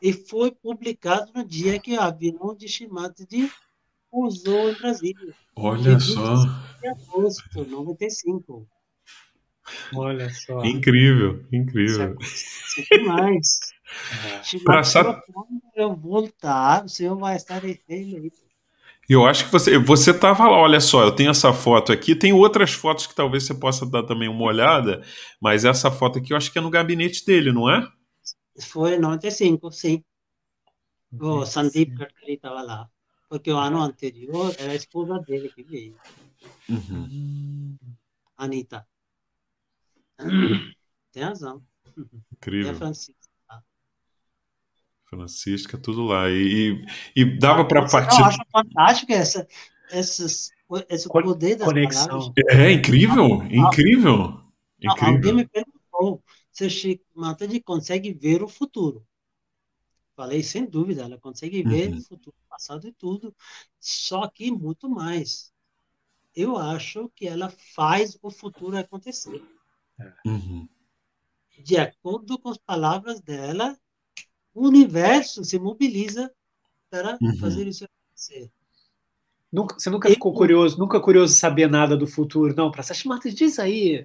e foi publicado no dia que o avião de Shimadzi pousou em Brasília. Olha só. De agosto de 95. Olha só. Incrível. Isso é demais. Quando eu voltar, o senhor vai estar eleito. Eu acho que você estava lá, olha só, eu tenho essa foto aqui, tem outras fotos que talvez você possa dar também uma olhada, mas essa foto aqui eu acho que é no gabinete dele, não é? Foi em 95, sim. O Sandeep Gadkari estava lá, porque o ano anterior era a esposa dele que veio. Anitta. Tem razão. Incrível. É Francisco. Francisca, tudo lá. E dava para Eu partir. acho fantástico esse poder das palavras. Conexão. É incrível, incrível, Alguém incrível. me perguntou se Shikmataji consegue ver o futuro. Falei, sem dúvida, ela consegue ver o Uhum, futuro, passado e tudo, só que muito mais. Eu acho que ela faz o futuro acontecer. uhum, De acordo com as palavras dela, o universo se mobiliza para uhum. fazer isso acontecer. Você nunca ficou Eu, curioso, nunca curioso de saber nada do futuro, não? Para Sashimata, diz aí.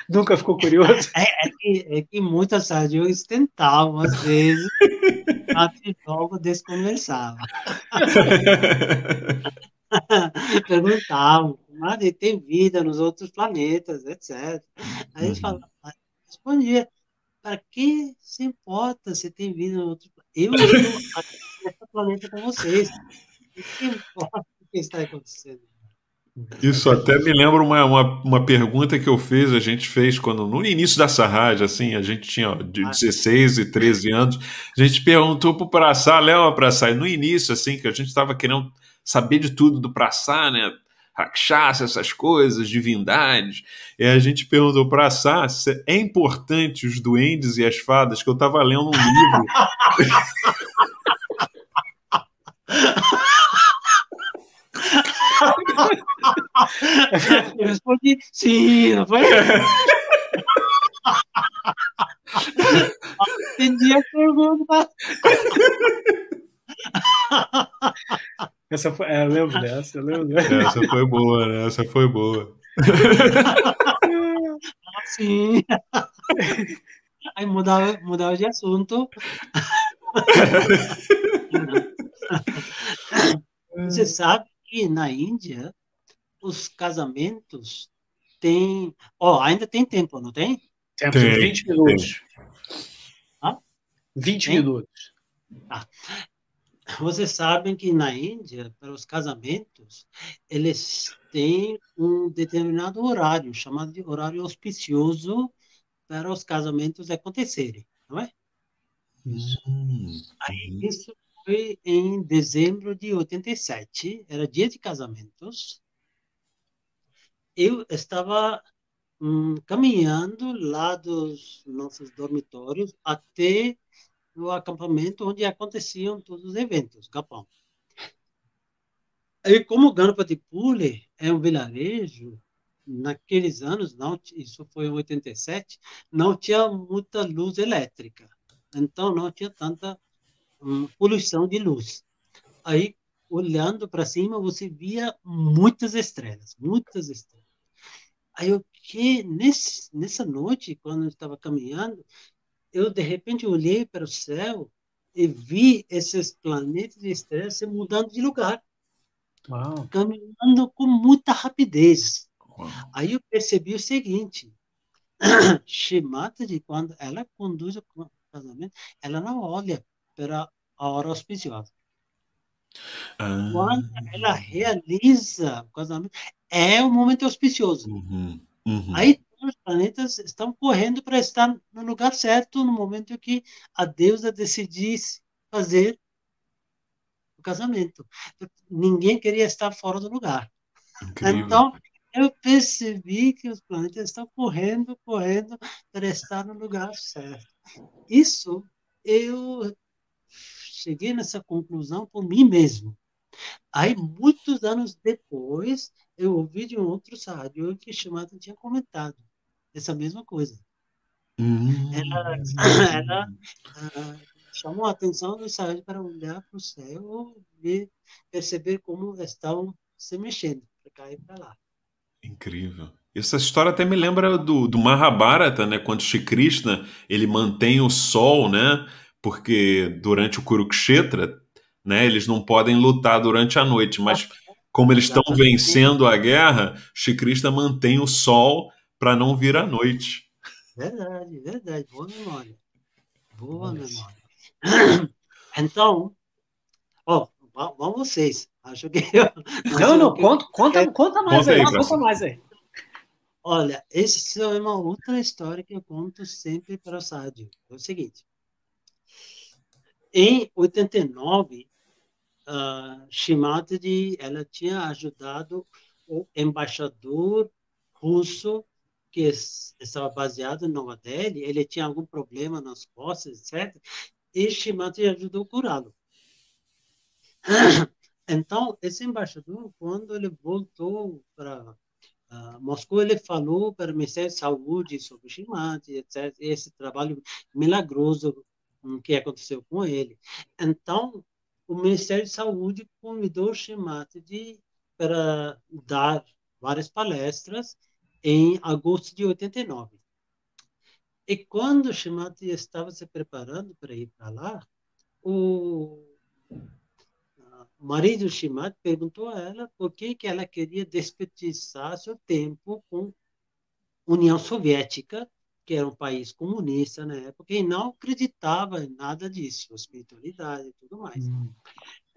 Nunca ficou curioso? é que muitas rádios tentavam, às vezes, e logo desconversava. Perguntavam, mas tem vida nos outros planetas, etc. Aí eles Uhum. falavam, respondia, para que se importa se tem vida no outro planeta? Eu estou aqui nesse planeta com vocês. O que importa o que está acontecendo? Isso até me lembra uma pergunta que eu fiz, a gente fez quando, no início da Sarraj, assim, a gente tinha ó, de 16 e 13 anos, a gente perguntou pro Praçá, Léo Praçá, e no início, assim, que a gente estava querendo saber de tudo do Praçá, né, Rakshasa, essas coisas, divindades, e a gente perguntou para Praçá se é importante os duendes e as fadas, que eu estava lendo um livro. Eu respondi, sim, não foi? Entendi a pergunta. Eu lembro dessa, eu lembro dessa. Essa foi boa, né? Essa foi boa. Sim. Aí mudava de assunto. Você sabe que na Índia os casamentos têm. Ainda tem tempo, não tem? Temos Tem, 20 tem. minutos. Ah, 20 tem? minutos. Ah. Vocês sabem que na Índia, para os casamentos, eles têm um determinado horário, chamado de horário auspicioso, para os casamentos acontecerem, não é? Aí, Uhum. isso foi em dezembro de 87, era dia de casamentos. Eu estava caminhando lá dos nossos dormitórios até o acampamento onde aconteciam todos os eventos, Capão. Aí, como Ganpati Pule é um vilarejo, naqueles anos, não, isso foi em 87, não tinha muita luz elétrica. Então, não tinha tanta poluição de luz. Aí, olhando para cima, você via muitas estrelas, muitas estrelas. Aí, nessa noite, quando eu estava caminhando, eu, de repente, olhei para o céu e vi esses planetas e estrelas se mudando de lugar, Uau. caminhando com muita rapidez. Uau. Aí eu percebi o seguinte, Shimataji, quando ela conduz o casamento, ela não olha para a hora auspiciosa. Ah, Quando ela realiza o casamento, é o momento auspicioso. uhum, uhum. Aí os planetas estão correndo para estar no lugar certo no momento que a deusa decidisse fazer o casamento. Ninguém queria estar fora do lugar. Incrível. Então, eu percebi que os planetas estão correndo, correndo para estar no lugar certo. Isso, eu cheguei nessa conclusão por mim mesmo. Aí, muitos anos depois, eu ouvi de um outro sábio que Shimata tinha comentado essa mesma coisa. Ela chamou a atenção do sábio para olhar para o céu e perceber como estão se mexendo, para cá e para lá. Incrível. Essa história até me lembra do Mahabharata, né? Quando Shri Krishna ele mantém o sol, né? Porque durante o Kurukshetra, né? Eles não podem lutar durante a noite, mas como eles estão Exatamente. vencendo a guerra, Shri Krishna mantém o sol para não vir à noite. Verdade, verdade. Boa memória. Boa memória. Então, vão vocês. Acho que eu. Não, conta mais Conta aí, aí, conta Praça. mais aí. Olha, essa é uma outra história que eu conto sempre para o Sádio. É o seguinte: Em 89, Shimada ela tinha ajudado o embaixador russo que estava baseado em Nova Delhi, ele tinha algum problema nas costas, etc. E Shimada ajudou a curá-lo. Então, esse embaixador, quando ele voltou para Moscou, ele falou para o Ministério da Saúde sobre Shimada, etc. Esse trabalho milagroso que aconteceu com ele. Então, o Ministério da Saúde convidou Shimada para dar várias palestras em agosto de 89. E quando Shimada estava se preparando para ir para lá, o marido de Shimada perguntou a ela por que ela queria desperdiçar seu tempo com a União Soviética, que era um país comunista na época, e não acreditava em nada disso, espiritualidade e tudo mais.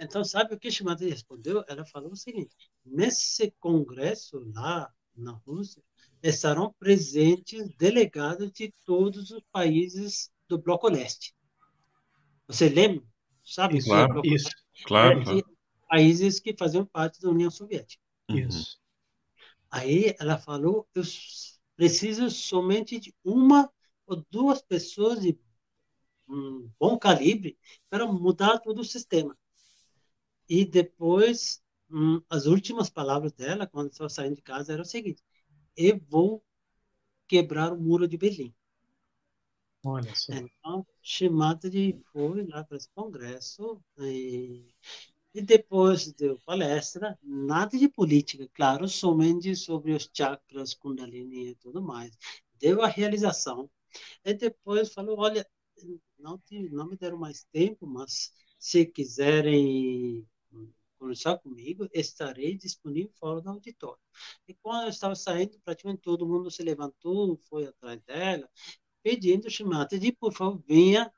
Então, sabe o que Shimada respondeu? Ela falou o seguinte: nesse congresso lá na Rússia, estarão presentes delegados de todos os países do Bloco Leste. Você lembra? Sabe? Isso, Claro, Bloco isso. claro, Leste, claro. países que faziam parte da União Soviética. Isso. Aí ela falou: eu preciso somente de uma ou duas pessoas de bom calibre para mudar todo o sistema. E depois, as últimas palavras dela, quando estava saindo de casa, era o seguinte: eu vou quebrar o muro de Berlim. Olha só. Então, Shimada foi lá para esse congresso e depois deu palestra, nada de política, claro, somente sobre os chakras, Kundalini e tudo mais. Deu a realização. E depois falou: olha, não me deram mais tempo, mas se quiserem conversar comigo, estarei disponível fora do auditório. E quando eu estava saindo, praticamente todo mundo se levantou, foi atrás dela, pedindo Shimada de, por favor, venha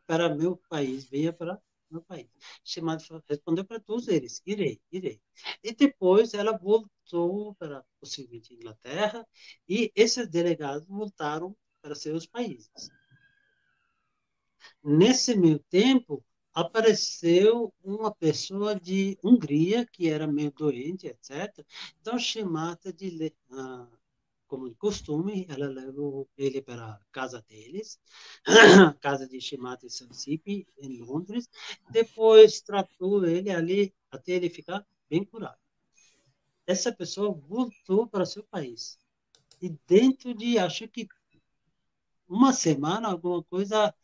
para meu país, venha para meu país. Shimada respondeu para todos eles: irei. E depois ela voltou para possivelmente Inglaterra e esses delegados voltaram para seus países. Nesse meio tempo, apareceu uma pessoa de Hungria que era meio doente, etc. Então, Shimada, como de costume, ela levou ele para a casa deles, a casa de Shimada e Sansipi, em Londres. Depois tratou ele ali até ele ficar bem curado. Essa pessoa voltou para seu país. E dentro de, acho que uma semana, alguma coisa,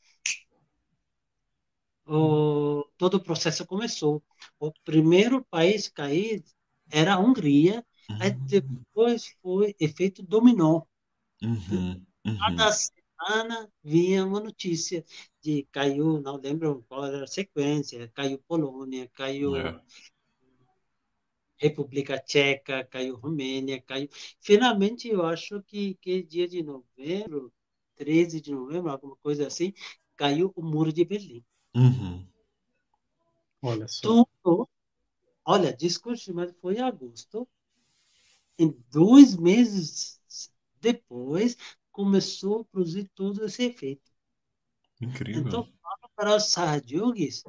todo o processo começou. O primeiro país a cair era a Hungria, aí depois foi efeito dominó. Cada semana vinha uma notícia de caiu, não lembro qual era a sequência, caiu Polônia, caiu República Tcheca, caiu Romênia, caiu... Finalmente, eu acho que dia de novembro, 13 de novembro, alguma coisa assim, caiu o Muro de Berlim. Olha só. Tudo, olha, discurso, mas foi em agosto. Em 2 meses depois, começou a produzir todo esse efeito. Incrível. Então, fala para os Sahaja-yogis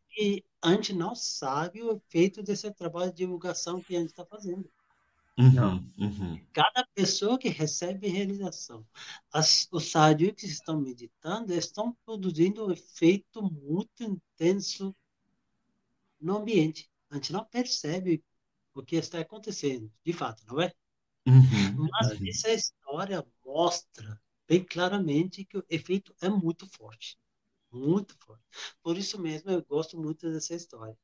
que a gente não sabe o efeito desse trabalho de divulgação que a gente está fazendo. Cada pessoa que recebe realização, os Sahaja-yogis que estão meditando, estão produzindo um efeito muito intenso no ambiente. A gente não percebe o que está acontecendo, de fato, não é? Mas essa história mostra bem claramente que o efeito é muito forte. Muito forte. Por isso mesmo eu gosto muito dessa história.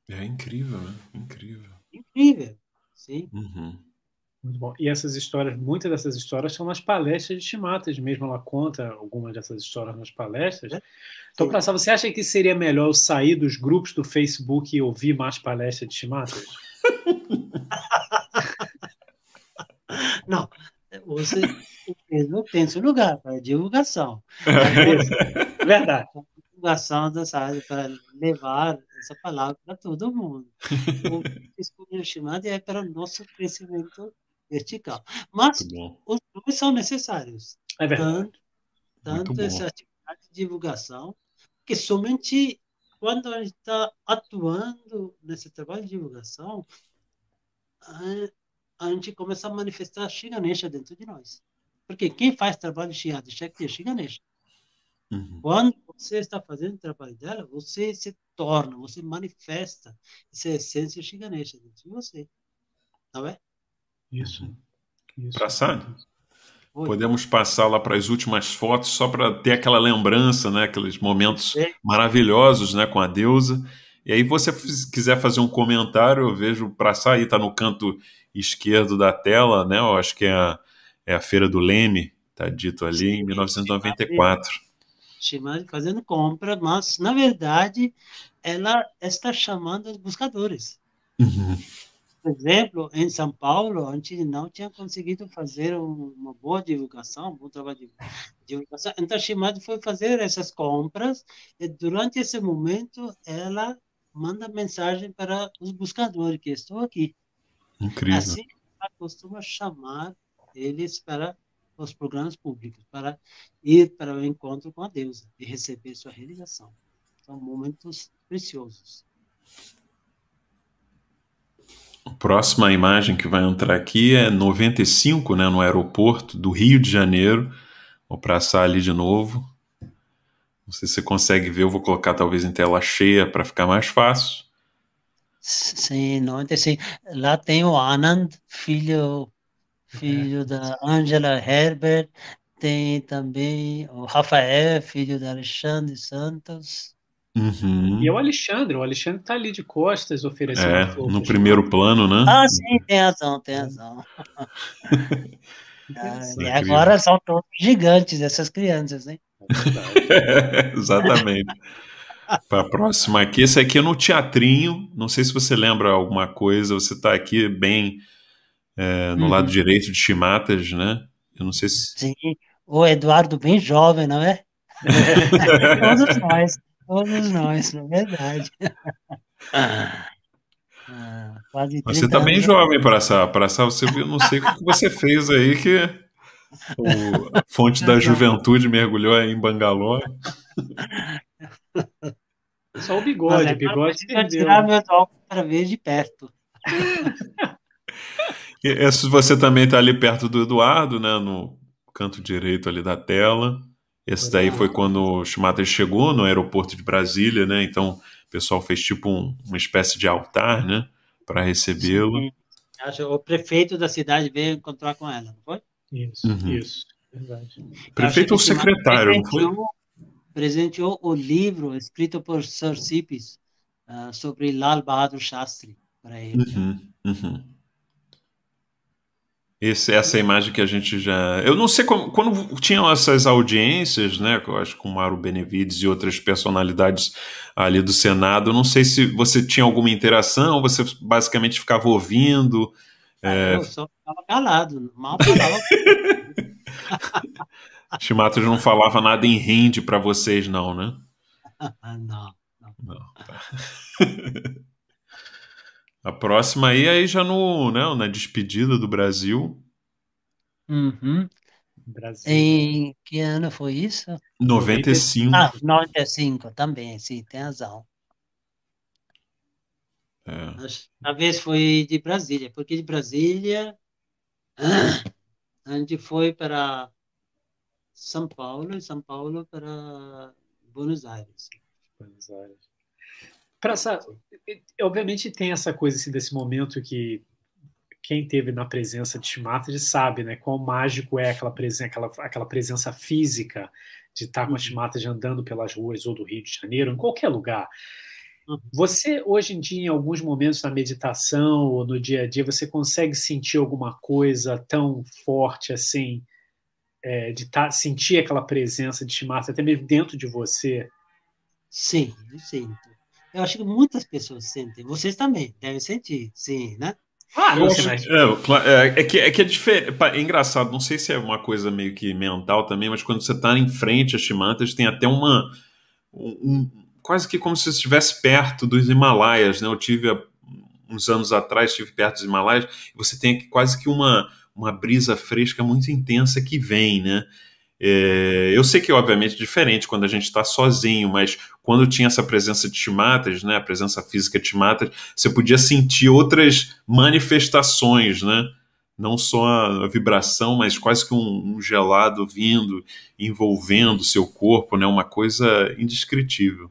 É incrível, né? Incrível. Incrível, sim. Muito bom. E essas histórias, muitas dessas histórias são nas palestras de Shimada mesmo. Ela conta algumas dessas histórias nas palestras. Então, Prasad, você acha que seria melhor eu sair dos grupos do Facebook e ouvir mais palestras de Shimada? Não, você não tem seu lugar para divulgação. Verdade. Divulgação da Sahaja para levar essa palavra para todo mundo. O discurso Shimada é para o nosso crescimento vertical. Mas os dois são necessários. É verdade. Tanto essa atividade de divulgação, que somente quando a gente está atuando nesse trabalho de divulgação, a gente começa a manifestar a Shri Ganesha dentro de nós. Porque quem faz trabalho de Shri Shakti é Shri Ganesha. Quando você está fazendo o trabalho dela, você se torna, você manifesta essa essência Shri Ganesha dentro de você. Não é? Isso. Prasad, podemos passar lá para as últimas fotos, só para ter aquela lembrança, né? Aqueles momentos maravilhosos, né? Com a deusa. E aí, você quiser fazer um comentário, eu vejo o Prasad aí, está no canto esquerdo da tela, né? Eu acho que é a Feira do Leme, está dito ali, em 1994. Shimad fazendo compra, mas, na verdade, ela está chamando os buscadores. Por exemplo, em São Paulo, a gente não tinha conseguido fazer uma boa divulgação, um bom trabalho de divulgação. Então, Shimad foi fazer essas compras e, durante esse momento, ela manda mensagem para os buscadores, que estou aqui. Incrível. Assim, ela costuma chamar eles para os programas públicos, para ir para o encontro com a deusa e receber sua realização. São momentos preciosos. A próxima imagem que vai entrar aqui é 95, né, no aeroporto do Rio de Janeiro. Vou passar ali de novo. Não sei se você consegue ver, eu vou colocar talvez em tela cheia para ficar mais fácil. Sim, 95. Lá tem o Anand, filho da Angela Herbert, tem também o Rafael, filho da Alexandre Santos. E o Alexandre está ali de costas oferecendo flor. No primeiro plano, né? Ah, sim, tem razão. E agora são todos gigantes, essas crianças, hein? Exatamente. Para a próxima aqui, esse aqui é no teatrinho, não sei se você lembra alguma coisa, você está aqui bem no lado direito de Chimatas, né? Eu não sei se... Sim, o Eduardo bem jovem, não é? Todos nós, na verdade. Quase 30 você está bem jovem para essa, você viu, não sei o que você fez aí que a fonte da juventude mergulhou aí em Bangalore. Só o bigode, bigode perdeu. Tirar meus óculos para ver de perto. Você também está ali perto do Eduardo, né, no canto direito ali da tela. Esse daí foi quando o Shimatas chegou no aeroporto de Brasília, né? Então o pessoal fez tipo uma espécie de altar, né, para recebê-lo. O prefeito da cidade veio encontrar com ela, não foi? Isso, verdade. Prefeito ou secretário, não foi? Presenteou o livro escrito por Sir Sipis sobre Lal Bahadur Shastri para ele. Essa imagem que a gente já... Eu não sei quando tinham essas audiências, né? Eu acho que com Mauro Benevides e outras personalidades ali do Senado, eu não sei se você tinha alguma interação, você basicamente ficava ouvindo. Eu só ficava calado, mal falava. Shimatas não falava nada em hindi para vocês, não, né? Não. Tá. A próxima aí já na despedida do Brasil. Brasil. Em que ano foi isso? 95. 95 também, sim, tem razão. Talvez foi de Brasília, porque de Brasília a gente foi para São Paulo e São Paulo para Buenos Aires. Obviamente tem essa coisa assim, desse momento que quem teve na presença de Shimatas sabe, né, quão mágico é aquela presença física de estar com a Shimatas andando pelas ruas ou do Rio de Janeiro, em qualquer lugar. Você, hoje em dia, em alguns momentos na meditação ou no dia a dia, você consegue sentir alguma coisa tão forte assim, sentir aquela presença de Shimatas até mesmo dentro de você? Sim, eu sinto. Eu acho que muitas pessoas sentem. Vocês também devem sentir, sim, né? É que é diferente. É engraçado, não sei se é uma coisa meio que mental também, mas quando você está em frente a Shimatas, tem até quase que como se você estivesse perto dos Himalaias, né? Eu tive uns anos atrás, estive perto dos Himalaias, e você tem quase que uma brisa fresca muito intensa que vem, né? Eu sei que, obviamente, é diferente quando a gente está sozinho, mas quando tinha essa presença de chimatas, né, a presença física de chimatas, você podia sentir outras manifestações, né? Não só a vibração, mas quase que um gelado vindo, envolvendo o seu corpo, né? Uma coisa indescritível.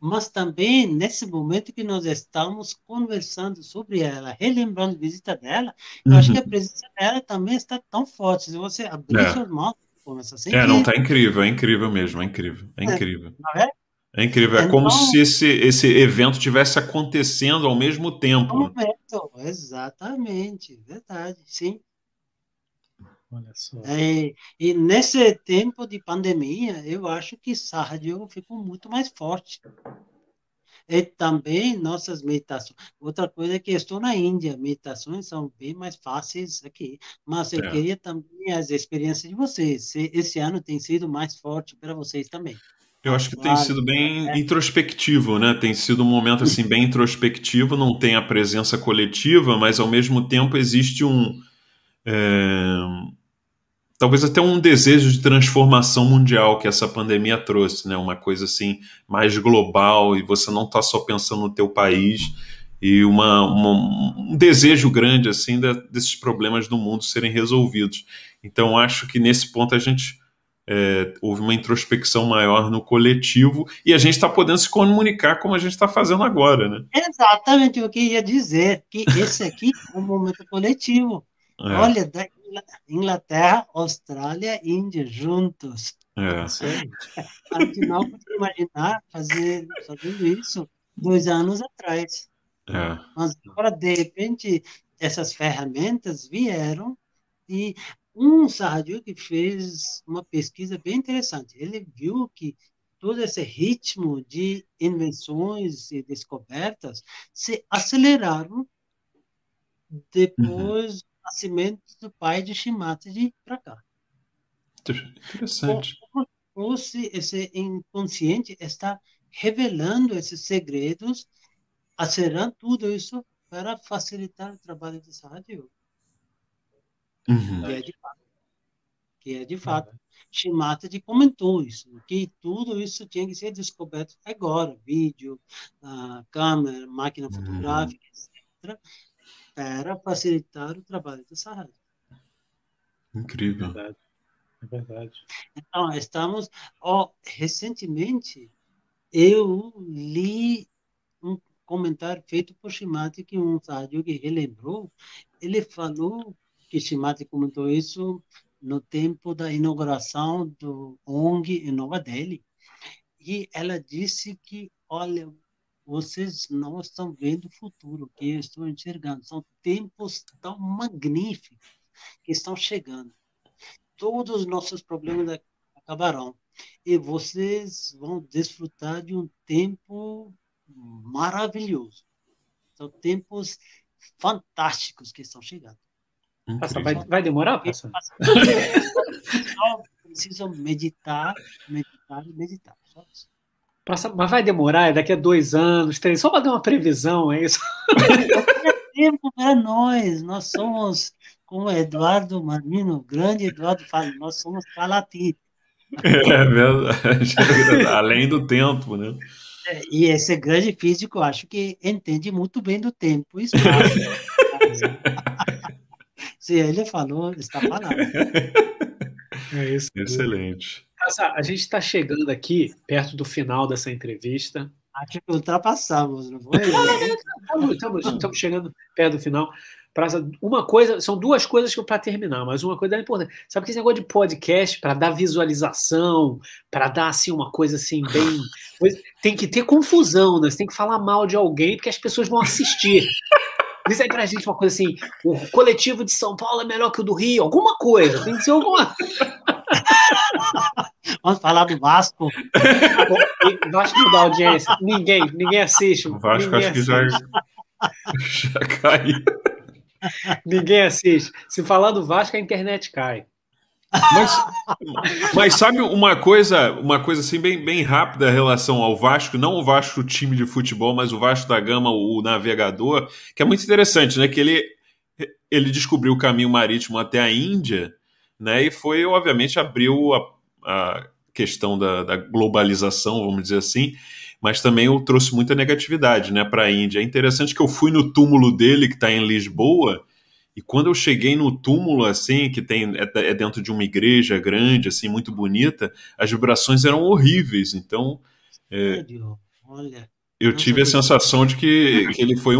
Mas também, nesse momento que nós estamos conversando sobre ela, relembrando a visita dela, eu acho que a presença dela também está tão forte. Se você abrir suas mãos, começa a Não, sentir. tá incrível, é incrível mesmo, é incrível, é incrível. Não é? É incrível, é como Então, se esse evento tivesse acontecendo ao mesmo um tempo. momento, exatamente, verdade, sim. Olha só. E nesse tempo de pandemia, eu acho que Saha Yoga ficou muito mais forte. E também nossas meditações. Outra coisa é que eu estou na Índia, meditações são bem mais fáceis aqui. Mas eu queria também as experiências de vocês. Se esse ano tem sido mais forte para vocês também. Eu acho que tem sido bem introspectivo, né? Tem sido um momento assim bem introspectivo, não tem a presença coletiva, mas ao mesmo tempo existe talvez até um desejo de transformação mundial que essa pandemia trouxe, né? Uma coisa assim mais global e você não está só pensando no teu país e um desejo grande assim desses problemas do mundo serem resolvidos. Então acho que nesse ponto a gente houve uma introspecção maior no coletivo e a gente está podendo se comunicar como a gente está fazendo agora, né? Exatamente o que eu ia dizer, que esse aqui é um momento coletivo. Olha, da Inglaterra, Austrália, Índia, juntos. A gente não podia imaginar fazendo isso 2 anos atrás. Mas agora, de repente, essas ferramentas vieram e um sardio que fez uma pesquisa bem interessante. Ele viu que todo esse ritmo de invenções e descobertas se aceleraram depois do nascimento do pai de Shimaji para cá. Interessante. Como se esse inconsciente está revelando esses segredos, acelerando tudo isso para facilitar o trabalho de sardio. Que é de fato. Shimaji comentou isso, que tudo isso tinha que ser descoberto agora, vídeo, câmera, máquina fotográfica, etc., para facilitar o trabalho do sardio. Incrível. É verdade. Então, estamos... recentemente, eu li um comentário feito por Shimaji, que um sardio que relembrou, ele falou que Shimaji comentou isso no tempo da inauguração do ONG em Nova Delhi. E ela disse que, olha, vocês não estão vendo o futuro que eu estou enxergando. São tempos tão magníficos que estão chegando. Todos os nossos problemas acabarão. E vocês vão desfrutar de um tempo maravilhoso. São tempos fantásticos que estão chegando. Passa, vai demorar, Passa? Só precisam meditar. Mas vai demorar, é daqui a 2 anos, 3, só para dar uma previsão, é isso? É tempo para nós. Nós somos, como Eduardo Marino, o grande Eduardo fala, nós somos Palati. É verdade. Além do tempo, né? E esse grande físico, eu acho que entende muito bem do tempo e espaço. Se ele falou, está falando. É isso. Excelente. A gente está chegando aqui, perto do final dessa entrevista. Acho que ultrapassamos, não foi? Estamos chegando perto do final. Uma coisa, são 2 coisas para terminar, mas uma coisa é importante. Sabe que esse negócio de podcast, para dar visualização, para dar assim, uma coisa assim, bem. Tem que ter confusão, né? Você tem que falar mal de alguém, porque as pessoas vão assistir. Diz aí pra gente uma coisa assim: o coletivo de São Paulo é melhor que o do Rio, alguma coisa, tem que ser alguma. Vamos falar do Vasco. O Vasco não dá audiência. Ninguém assiste. O Vasco acho que já caiu. Ninguém assiste. Se falar do Vasco, a internet cai. Mas sabe uma coisa assim bem rápida em relação ao Vasco, não o Vasco time de futebol, mas o Vasco da Gama, o navegador, que é muito interessante, né? Que ele descobriu o caminho marítimo até a Índia, né? E foi, obviamente, abriu a questão da globalização, vamos dizer assim, mas também eu trouxe muita negatividade, né, para a Índia. É interessante que eu fui no túmulo dele, que está em Lisboa, e quando eu cheguei no túmulo, assim, que é dentro de uma igreja grande, assim, muito bonita, as vibrações eram horríveis. Então, Sério? Olha, eu não tive a sabia. sensação de que ele foi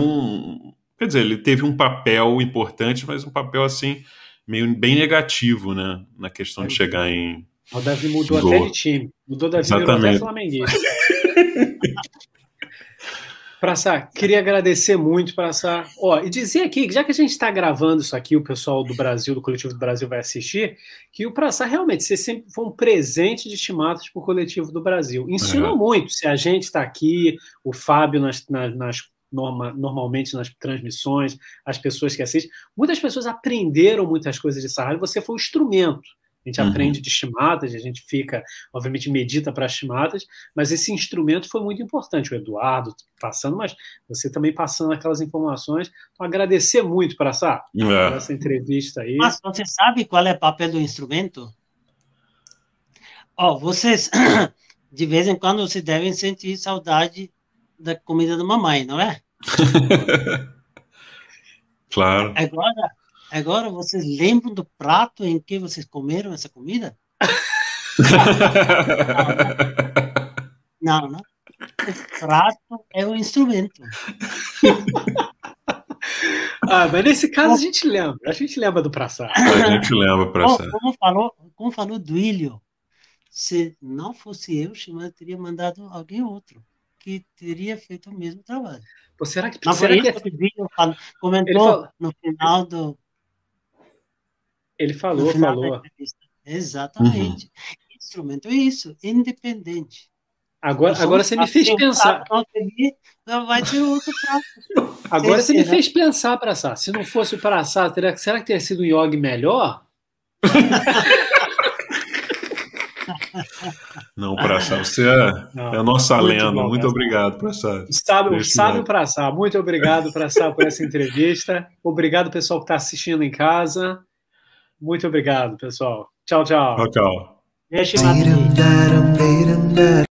quer dizer, ele teve um papel importante, mas um papel, assim, meio bem negativo, né, na questão de chegar em O Davi mudou até Lisboa. de time. Mudou, Davi virou até Exatamente. flamenguista. Praça, queria agradecer muito, Praça. Ó, e dizer aqui, já que a gente está gravando isso aqui, o pessoal do Brasil, do Coletivo do Brasil vai assistir, que o Praça realmente, você sempre foi um presente de estimadas para o Coletivo do Brasil. Ensinou muito. Se a gente está aqui, o Fábio normalmente nas transmissões, as pessoas que assistem, muitas pessoas aprenderam muitas coisas de Sahara, você foi o instrumento. A gente aprende de estimadas, a gente fica, obviamente, medita para as estimadas, mas esse instrumento foi muito importante. O Eduardo passando, mas você também passando aquelas informações. Então, agradecer muito, Praça, por essa entrevista aí. Mas você sabe qual é o papel do instrumento? Vocês, de vez em quando, vocês devem sentir saudade da comida da mamãe, não é? Claro. Agora vocês lembram do prato em que vocês comeram essa comida? Não. O prato é o instrumento. Mas nesse caso a gente lembra do Praça. A gente lembra, Praça. Como falou Duílio, se não fosse eu, Shimada teria mandado alguém outro que teria feito o mesmo trabalho. Pô, será que não foi isso que o Duílio comentou no final do... Ele falou. Exatamente. Instrumento é isso, independente. Agora você me fez pensar. Vai ter outro prato. Agora você me fez pensar, Praça. Se não fosse o Praça, será que teria sido um yogi melhor? Não, Praça, você é a nossa lenda. Muito obrigado, Praça. Sábio Praça, muito obrigado, Praça, por essa entrevista. Obrigado, pessoal que está assistindo em casa. Muito obrigado, pessoal. Tchau, tchau. Tchau. Deixa eu